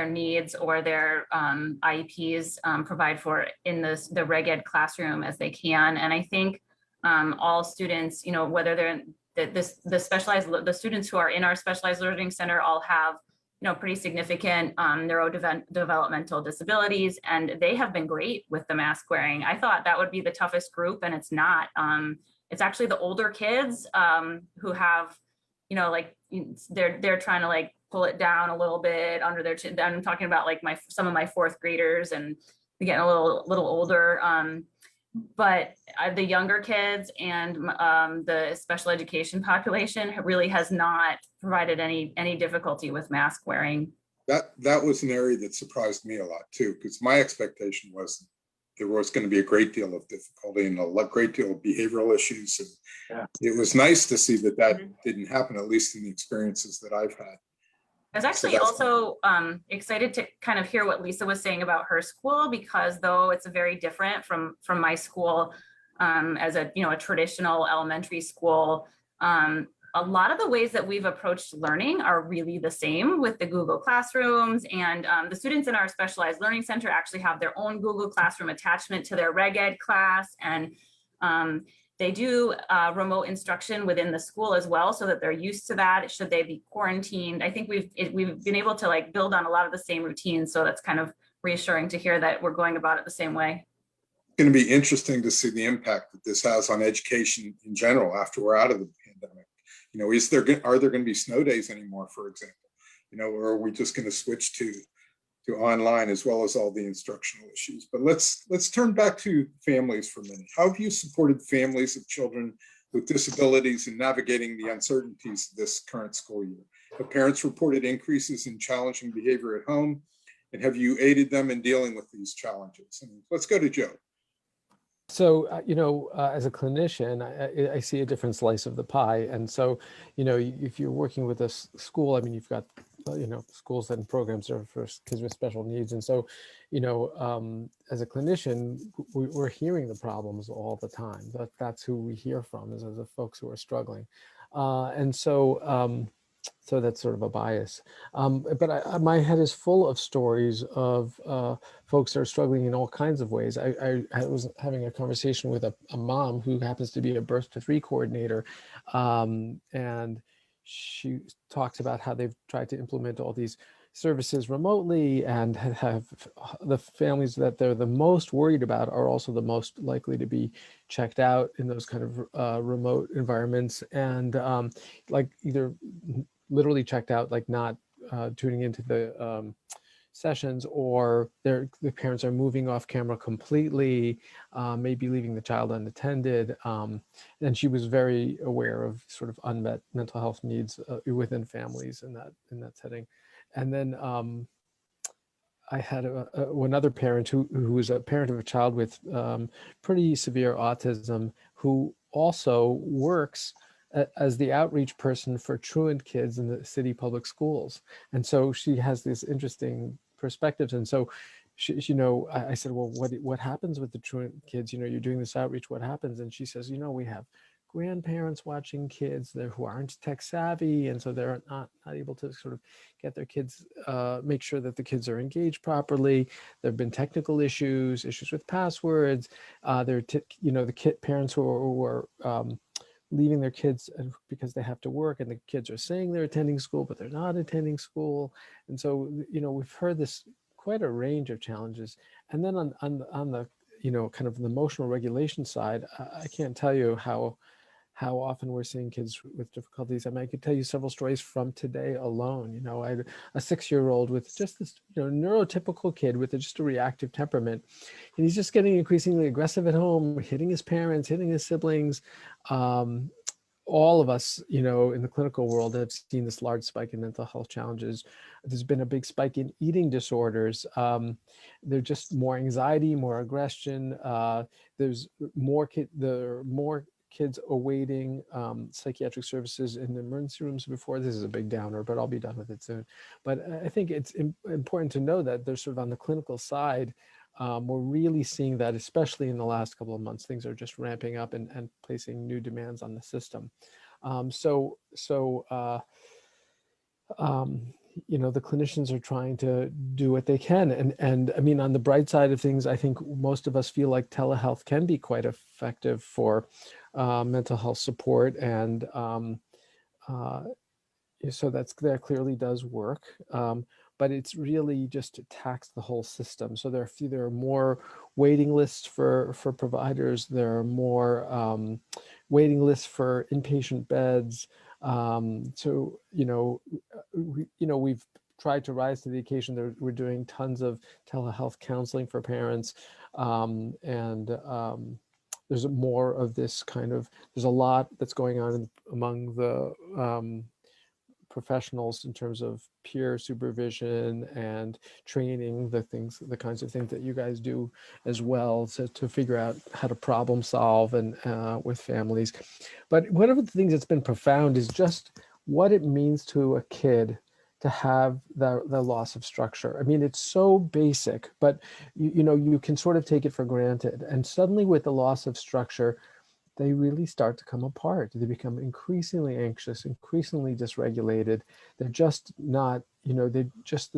needs or their IEPs provide for in the reg ed classroom as they can. And I think all students, you know, whether they're in the students who are in our specialized learning center all have, you know, pretty significant neurodevelopmental disabilities, and they have been great with the mask wearing. I thought that would be the toughest group, and it's not. It's actually the older kids who have, you know, like they're trying to like pull it down a little bit under their chin. I'm talking about like some of my 4th graders, and getting a little older. But the younger kids and the special education population really has not provided any difficulty with mask wearing. That was an area that surprised me a lot too, because my expectation was there was going to be a great deal of difficulty and a great deal of behavioral issues. And it was nice to see that didn't happen, at least in the experiences that I've had. I was actually also excited to kind of hear what Lisa was saying about her school, because though it's very different from my school as a traditional elementary school, a lot of the ways that we've approached learning are really the same with the Google Classrooms, and the students in our specialized learning center actually have their own Google Classroom attachment to their reg ed class, and they do remote instruction within the school as well, so that they're used to that should they be quarantined. I think we've been able to like build on a lot of the same routines, so that's kind of reassuring to hear that we're going about it the same way. It's going to be interesting to see the impact that this has on education in general after we're out of the pandemic. Are there going to be snow days anymore, for example? Or are we just going to switch to online, as well as all the instructional issues? But let's turn back to families for a minute. How have you supported families of children with disabilities in navigating the uncertainties of this current school year? Have parents reported increases in challenging behavior at home? And have you aided them in dealing with these challenges? And let's go to Joe. So, as a clinician, I see a different slice of the pie. And so, if you're working with a school, I mean, you've got, schools and programs are for kids with special needs. And so, as a clinician, we're hearing the problems all the time. That's who we hear from, is the folks who are struggling. So that's sort of a bias. But my head is full of stories of folks that are struggling in all kinds of ways. I was having a conversation with a mom who happens to be a birth to 3 coordinator. And she talks about how they've tried to implement all these services remotely, and have the families that they're the most worried about are also the most likely to be checked out in those kind of remote environments, and like either literally checked out, like not tuning into the sessions, or the parents are moving off camera completely, maybe leaving the child unattended. And she was very aware of sort of unmet mental health needs within families in that setting. And then I had one other parent who was a parent of a child with pretty severe autism, who also works as the outreach person for truant kids in the city public schools. And so she has these interesting perspectives. And so I said, well, what happens with the truant kids? You're doing this outreach, what happens? And she says, we have grandparents watching kids there who aren't tech savvy, and so they're not able to sort of get their kids, make sure that the kids are engaged properly. There have been technical issues with passwords. The parents who are leaving their kids because they have to work, and the kids are saying they're attending school, but they're not attending school. And so, we've heard this quite a range of challenges. And then on the, kind of the emotional regulation side, I can't tell you how often we're seeing kids with difficulties. I mean, I could tell you several stories from today alone. I had a 6-year-old with just this, neurotypical kid with just a reactive temperament. And he's just getting increasingly aggressive at home, hitting his parents, hitting his siblings. All of us, in the clinical world have seen this large spike in mental health challenges. There's been a big spike in eating disorders. There's just more anxiety, more aggression. There's more kids awaiting psychiatric services in the emergency rooms before. This is a big downer, but I'll be done with it soon. But I think it's important to know that there's sort of on the clinical side, we're really seeing that, especially in the last couple of months, things are just ramping up and placing new demands on the system. The clinicians are trying to do what they can. And I mean, on the bright side of things, I think most of us feel like telehealth can be quite effective for mental health support. And so that clearly does work. But it's really just attacks the whole system. So there are more waiting lists for providers. There are more waiting lists for inpatient beds. We've tried to rise to the occasion. We're doing tons of telehealth counseling for parents, there's more of this kind of, there's a lot that's going on among the professionals in terms of peer supervision and training, the kinds of things that you guys do as well, so to figure out how to problem solve and with families. But one of the things that's been profound is just what it means to a kid to have the loss of structure. I mean, it's so basic, but you know, you can sort of take it for granted. And suddenly with the loss of structure, they really start to come apart. They become increasingly anxious, increasingly dysregulated. They're just not, you know, they just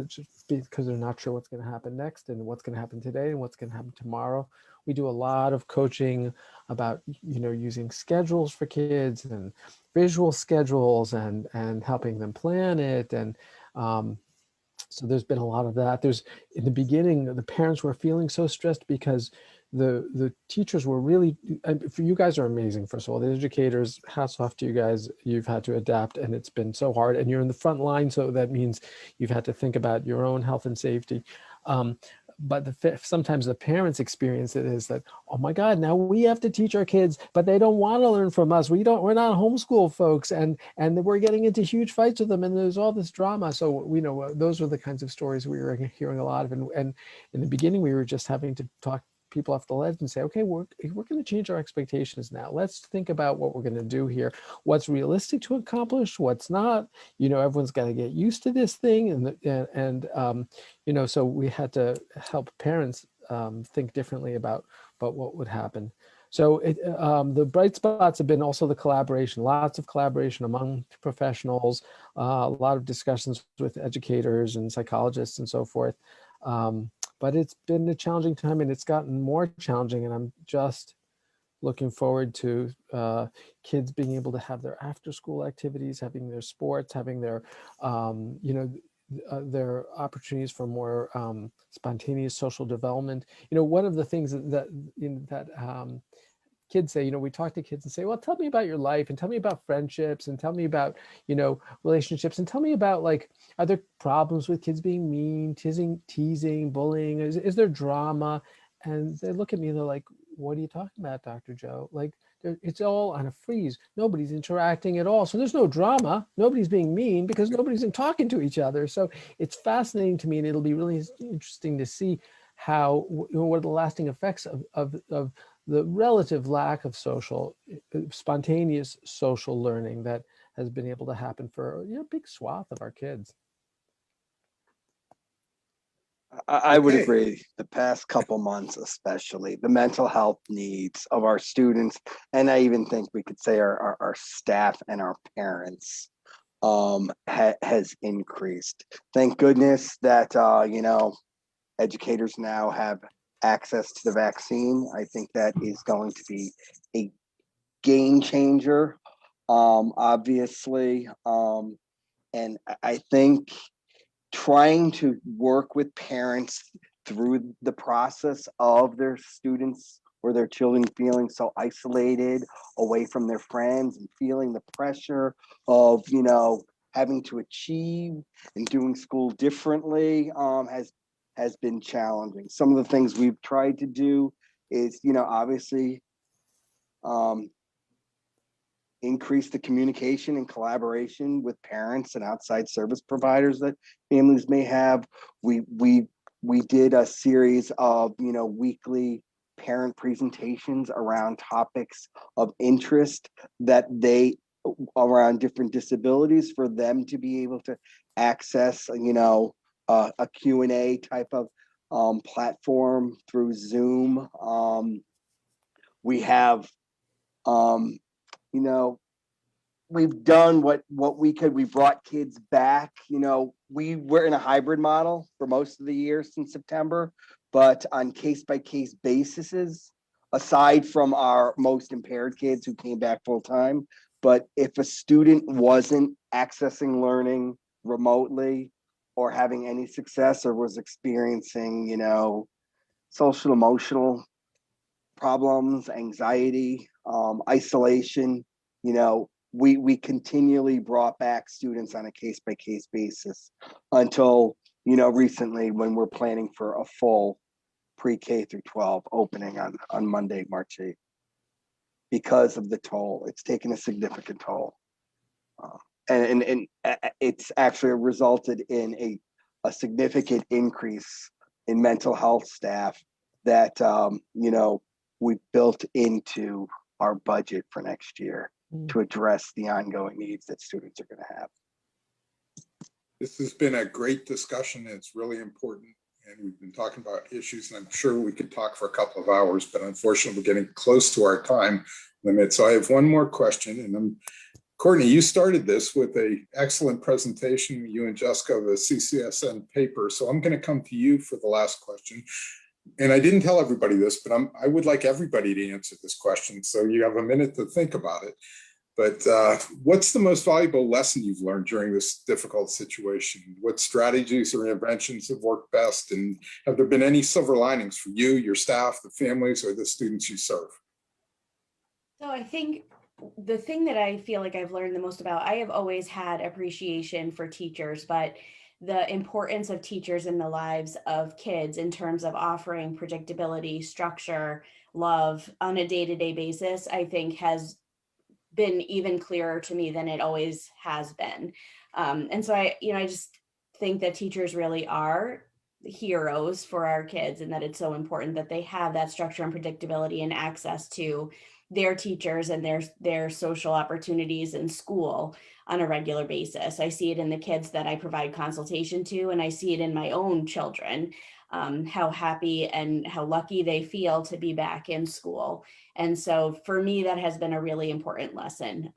because they're not sure what's going to happen next and what's going to happen today and what's going to happen tomorrow. We do a lot of coaching about, you know, using schedules for kids and visual schedules and helping them plan it. And so there's been a lot of that. There's, in the beginning, the parents were feeling so stressed because the teachers were really, for you guys are amazing. First of all, the educators, hats off to you guys. You've had to adapt and it's been so hard, and you're in the front line. So that means you've had to think about your own health and safety. But sometimes the parents experience it is that, oh my God, now we have to teach our kids, but they don't want to learn from us. We're not homeschool folks, and we're getting into huge fights with them, and there's all this drama. So we know those were the kinds of stories we were hearing a lot of, and in the beginning we were just having to talk people off the ledge and say, okay, we're going to change our expectations now. Let's think about what we're going to do here. What's realistic to accomplish? What's not? You know, everyone's got to get used to this thing, and you know, so we had to help parents think differently about what would happen. So the bright spots have been also the collaboration, lots of collaboration among professionals, a lot of discussions with educators and psychologists and so forth. But it's been a challenging time, and it's gotten more challenging, and I'm just looking forward to kids being able to have their after school activities, having their sports, having their, you know, their opportunities for more spontaneous social development. You know, one of the things that kids say, you know, we talk to kids and say, well, tell me about your life and tell me about friendships and tell me about, you know, relationships and tell me about, like, are there problems with kids being mean, teasing, bullying? Is there drama? And they look at me and they're like, what are you talking about, Dr. Joe? Like, it's all on a freeze. Nobody's interacting at all. So there's no drama. Nobody's being mean because nobody's talking to each other. So it's fascinating to me, and it'll be really interesting to see how, you know, what are the lasting effects of the relative lack of spontaneous social learning that has been able to happen for, you know, a big swath of our kids. I would Okay. agree. The past couple months, especially, the mental health needs of our students, and I even think we could say our staff and our parents has increased. Thank goodness that you know, educators now have access to the vaccine. I think that is going to be a game changer, obviously. And I think trying to work with parents through the process of their students or their children feeling so isolated away from their friends and feeling the pressure of, you know, having to achieve and doing school differently has been challenging. Some of the things we've tried to do is, you know, obviously increase the communication and collaboration with parents and outside service providers that families may have. We did a series of, you know, weekly parent presentations around topics of interest that they around different disabilities for them to be able to access, you know, a Q&A type of platform through Zoom. We have you know, we've done what we could. We brought kids back. You know, we were in a hybrid model for most of the year since September, but on case-by-case basis, aside from our most impaired kids who came back full time. But if a student wasn't accessing learning remotely or having any success or was experiencing, you know, social emotional problems, anxiety, isolation, you know, we continually brought back students on a case-by-case basis until, you know, recently when we're planning for a full pre-K through 12 opening on Monday, March 8th. Because of the toll, it's taken a significant toll. And it's actually resulted in a significant increase in mental health staff that, you know, we built into our budget for next year to address the ongoing needs that students are going to have. This has been a great discussion. It's really important. And we've been talking about issues, and I'm sure we could talk for a couple of hours, but unfortunately we're getting close to our time limit. So I have one more question, and Courtney, you started this with an excellent presentation, you and Jessica, of a CCSN paper. So I'm going to come to you for the last question. And I didn't tell everybody this, but I would like everybody to answer this question. So you have a minute to think about it. But what's the most valuable lesson you've learned during this difficult situation? What strategies or interventions have worked best? And have there been any silver linings for you, your staff, the families, or the students you serve? So I think the thing that I feel like I've learned the most about, I have always had appreciation for teachers, but the importance of teachers in the lives of kids in terms of offering predictability, structure, love on a day-to-day basis, I think has been even clearer to me than it always has been. And so I just think that teachers really are heroes for our kids, and that it's so important that they have that structure and predictability and access to their teachers and their social opportunities in school on a regular basis. I see it in the kids that I provide consultation to, and I see it in my own children, how happy and how lucky they feel to be back in school. And so for me, that has been a really important lesson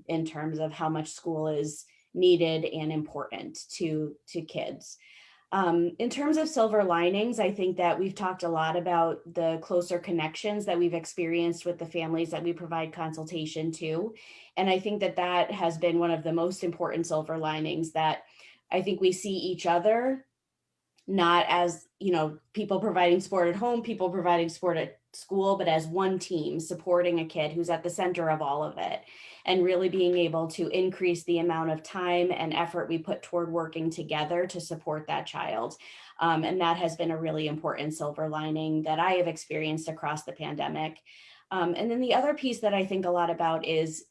in terms of how much school is needed and important to kids. In terms of silver linings, I think that we've talked a lot about the closer connections that we've experienced with the families that we provide consultation to. And I think that that has been one of the most important silver linings, that I think we see each other not as, you know, people providing support at home, people providing support at school, but as one team supporting a kid who's at the center of all of it, and really being able to increase the amount of time and effort we put toward working together to support that child. And that has been a really important silver lining that I have experienced across the pandemic. And then the other piece that I think a lot about is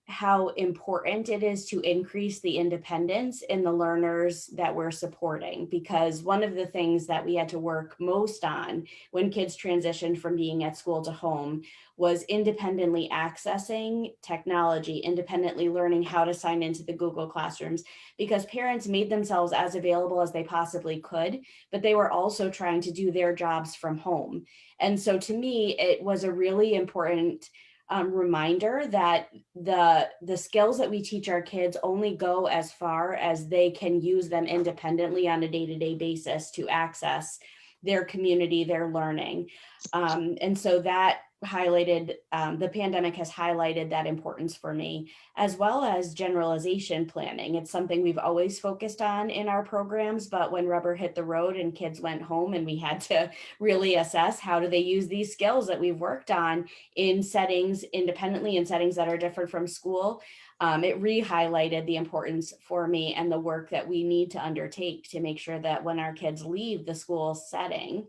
how important it is to increase the independence in the learners that we're supporting. Because one of the things that we had to work most on when kids transitioned from being at school to home was independently accessing technology, independently learning how to sign into the Google Classrooms, because parents made themselves as available as they possibly could, but they were also trying to do their jobs from home. And so to me, it was a really important reminder that the skills that we teach our kids only go as far as they can use them independently on a day-to-day basis to access their community, their learning. And so that highlighted, the pandemic has highlighted that importance for me, as well as generalization planning. It's something we've always focused on in our programs, but when rubber hit the road and kids went home and we had to really assess how do they use these skills that we've worked on in settings independently, in settings that are different from school, it re-highlighted the importance for me and the work that we need to undertake to make sure that when our kids leave the school setting,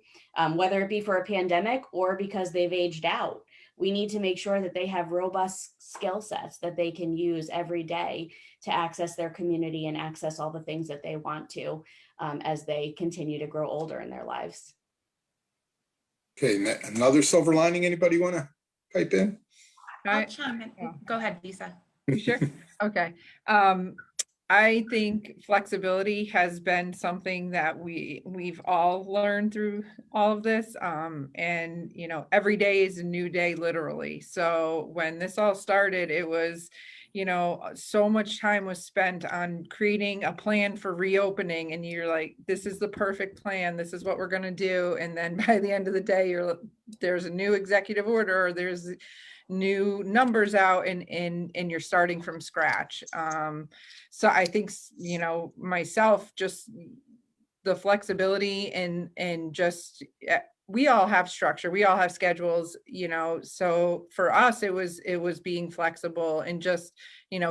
whether it be for a pandemic or because they've aged out, we need to make sure that they have robust skill sets that they can use every day to access their community and access all the things that they want to as they continue to grow older in their lives. Okay, another silver lining, anybody want to pipe in? I'll chime in. Go ahead, Lisa. You sure? Okay. I think flexibility has been something that we've all learned through all of this. And, you know, every day is a new day, literally. So when this all started, it was, you know, so much time was spent on creating a plan for reopening. And you're like, this is the perfect plan. This is what we're going to do. And then by the end of the day, there's a new executive order, or there's new numbers out, and you're starting from scratch. So I think, you know, myself, just the flexibility and just we all have structure, we all have schedules, so for us, it was being flexible and just,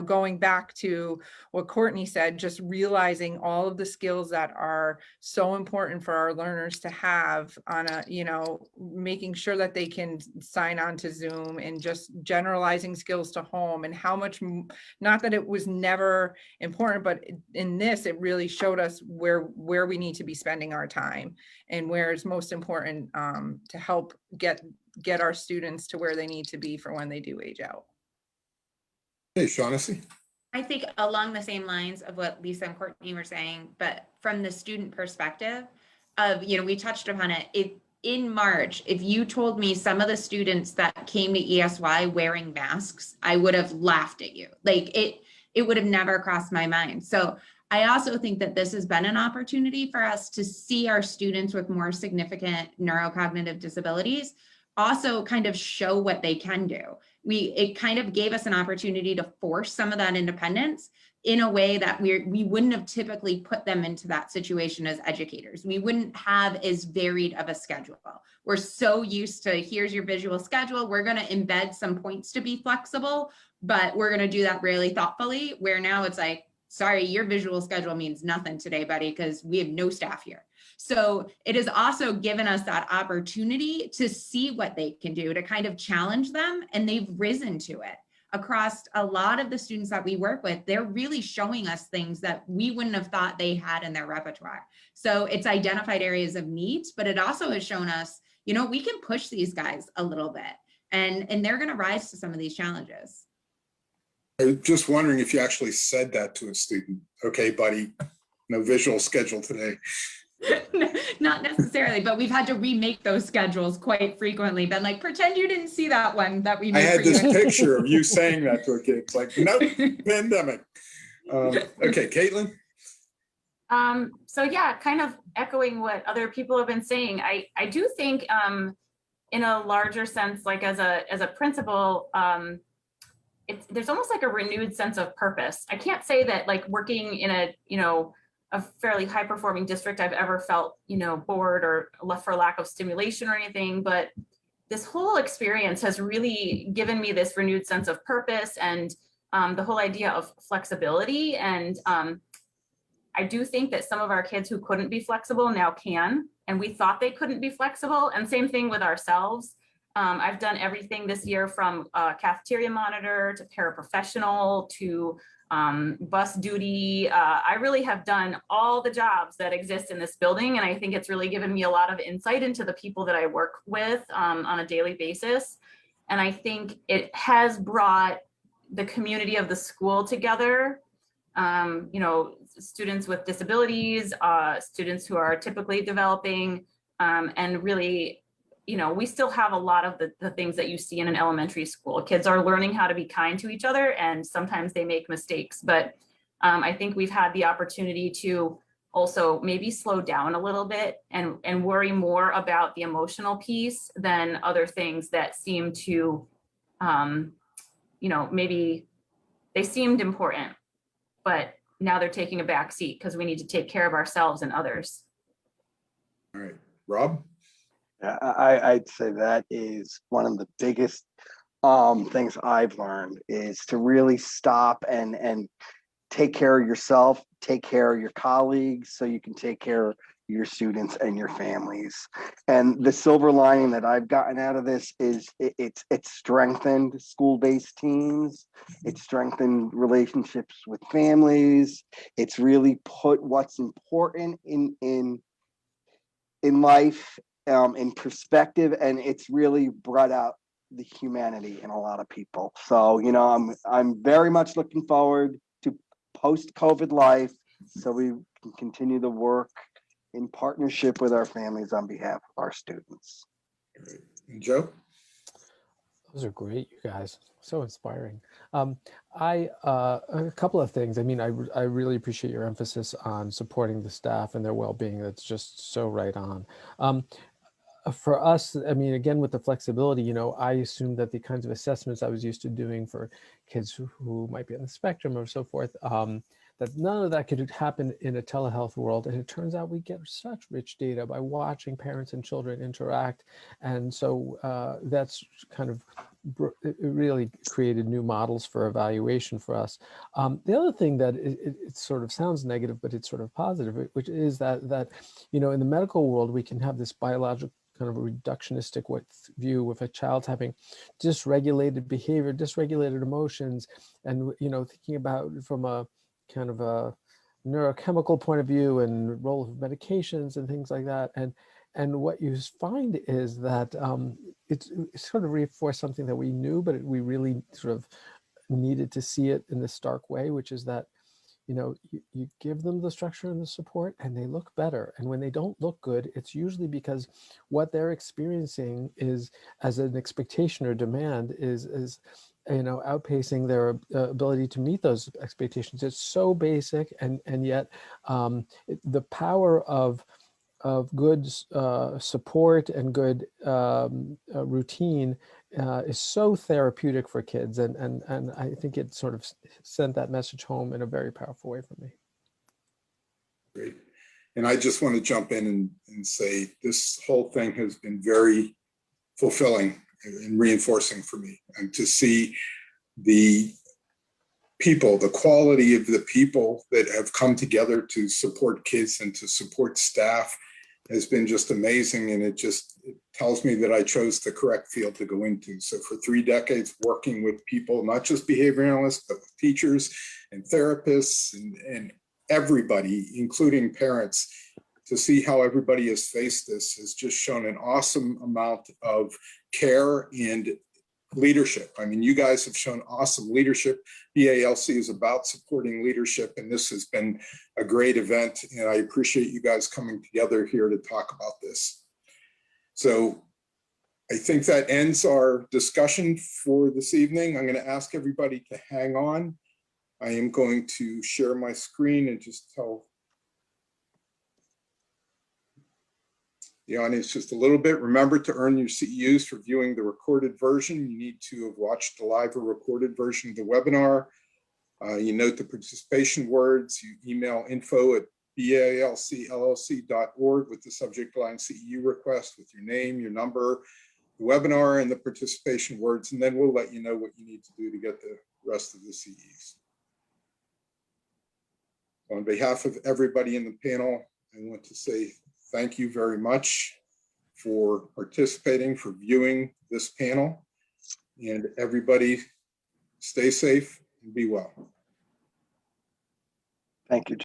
going back to what Courtney said, just realizing all of the skills that are so important for our learners to have on a, making sure that they can sign on to Zoom, and just generalizing skills to home, and how much, not that it was never important, but in this, it really showed us where we need to be spending our time and where it's most important to help get our students to where they need to be for when they do age out. Hey, Shaughnessy. I think along the same lines of what Lisa and Courtney were saying, but from the student perspective of, we touched upon it. If in March, if you told me some of the students that came to ESY wearing masks, I would have laughed at you. Like it would have never crossed my mind. So I also think that this has been an opportunity for us to see our students with more significant neurocognitive disabilities also kind of show what they can do. It kind of gave us an opportunity to force some of that independence in a way that we wouldn't have typically put them into that situation as educators. We wouldn't have as varied of a schedule. We're so used to, here's your visual schedule. We're going to embed some points to be flexible, but we're going to do that really thoughtfully, where now it's like, sorry, your visual schedule means nothing today, buddy, because we have no staff here. So it has also given us that opportunity to see what they can do, to kind of challenge them, and they've risen to it. Across a lot of the students that we work with, they're really showing us things that we wouldn't have thought they had in their repertoire. So it's identified areas of needs, but it also has shown us, we can push these guys a little bit, and they're going to rise to some of these challenges. I was just wondering if you actually said that to a student. Okay, buddy, no visual schedule today. Not necessarily, but we've had to remake those schedules quite frequently. Been like, pretend you didn't see that one that we made. I had for this you. picture of you saying that to a kid. It's like, no, pandemic. Okay, Caitlin. So yeah, kind of echoing what other people have been saying. I do think in a larger sense, like as a principal, there's almost like a renewed sense of purpose. I can't say that like working in a fairly high performing district, I've ever felt, bored or left for lack of stimulation or anything, but this whole experience has really given me this renewed sense of purpose and the whole idea of flexibility. And I do think that some of our kids who couldn't be flexible now can, and we thought they couldn't be flexible, and same thing with ourselves. I've done everything this year from cafeteria monitor to paraprofessional to bus duty. I really have done all the jobs that exist in this building. And I think it's really given me a lot of insight into the people that I work with on a daily basis. And I think it has brought the community of the school together. Students with disabilities, students who are typically developing, and really, we still have a lot of the things that you see in an elementary school. Kids are learning how to be kind to each other, and sometimes they make mistakes. But I think we've had the opportunity to also maybe slow down a little bit and worry more about the emotional piece than other things that seem to, maybe they seemed important, but now they're taking a back seat because we need to take care of ourselves and others. All right, Rob? I'd say that is one of the biggest things I've learned, is to really stop and take care of yourself, take care of your colleagues, so you can take care of your students and your families. And the silver lining that I've gotten out of this is it's strengthened school-based teams, it's strengthened relationships with families, it's really put what's important in life in perspective, and it's really brought out the humanity in a lot of people. So, I'm very much looking forward to post-COVID life, so we can continue the work in partnership with our families on behalf of our students. Great. And Joe? Those are great, you guys. So inspiring. A couple of things. I mean, I really appreciate your emphasis on supporting the staff and their well-being. That's just so right on. For us, I mean, again, with the flexibility, I assumed that the kinds of assessments I was used to doing for kids who might be on the spectrum or so forth, that none of that could happen in a telehealth world. And it turns out we get such rich data by watching parents and children interact. And so that's kind of, it really created new models for evaluation for us. The other thing that it sort of sounds negative, but it's sort of positive, which is that you know, in the medical world, we can have this biological kind of a reductionistic view if a child's having dysregulated behavior, dysregulated emotions, and, you know, thinking about it from a kind of a neurochemical point of view and role of medications and things like that. And what you find is that it's sort of reinforced something that we knew, but we really sort of needed to see it in this stark way, which is that, you know, you give them the structure and the support and they look better. And when they don't look good, it's usually because what they're experiencing is, as an expectation or demand, is you know, outpacing their ability to meet those expectations. It's so basic, and yet the power of good support and good routine is so therapeutic for kids, and I think it sort of sent that message home in a very powerful way for me. Great. And I just want to jump in and say this whole thing has been very fulfilling and reinforcing for me, and to see the people, the quality of the people that have come together to support kids and to support staff has been just amazing. And it tells me that I chose the correct field to go into. So for 3 decades working with people, not just behavior analysts, but with teachers and therapists and everybody, including parents, to see how everybody has faced this has just shown an awesome amount of care and leadership. I mean, you guys have shown awesome leadership. BALC is about supporting leadership, and this has been a great event, and I appreciate you guys coming together here to talk about this. So I think that ends our discussion for this evening. I'm going to ask everybody to hang on. I am going to share my screen and just tell the audience just a little bit. Remember to earn your CEUs for viewing the recorded version. You need to have watched the live or recorded version of the webinar. You note the participation words. You email info@balcllc.org with the subject line CEU request with your name, your number, the webinar, and the participation words, and then we'll let you know what you need to do to get the rest of the CEs. On behalf of everybody in the panel, I want to say thank you very much for participating, for viewing this panel, and everybody stay safe and be well. Thank you, Jim.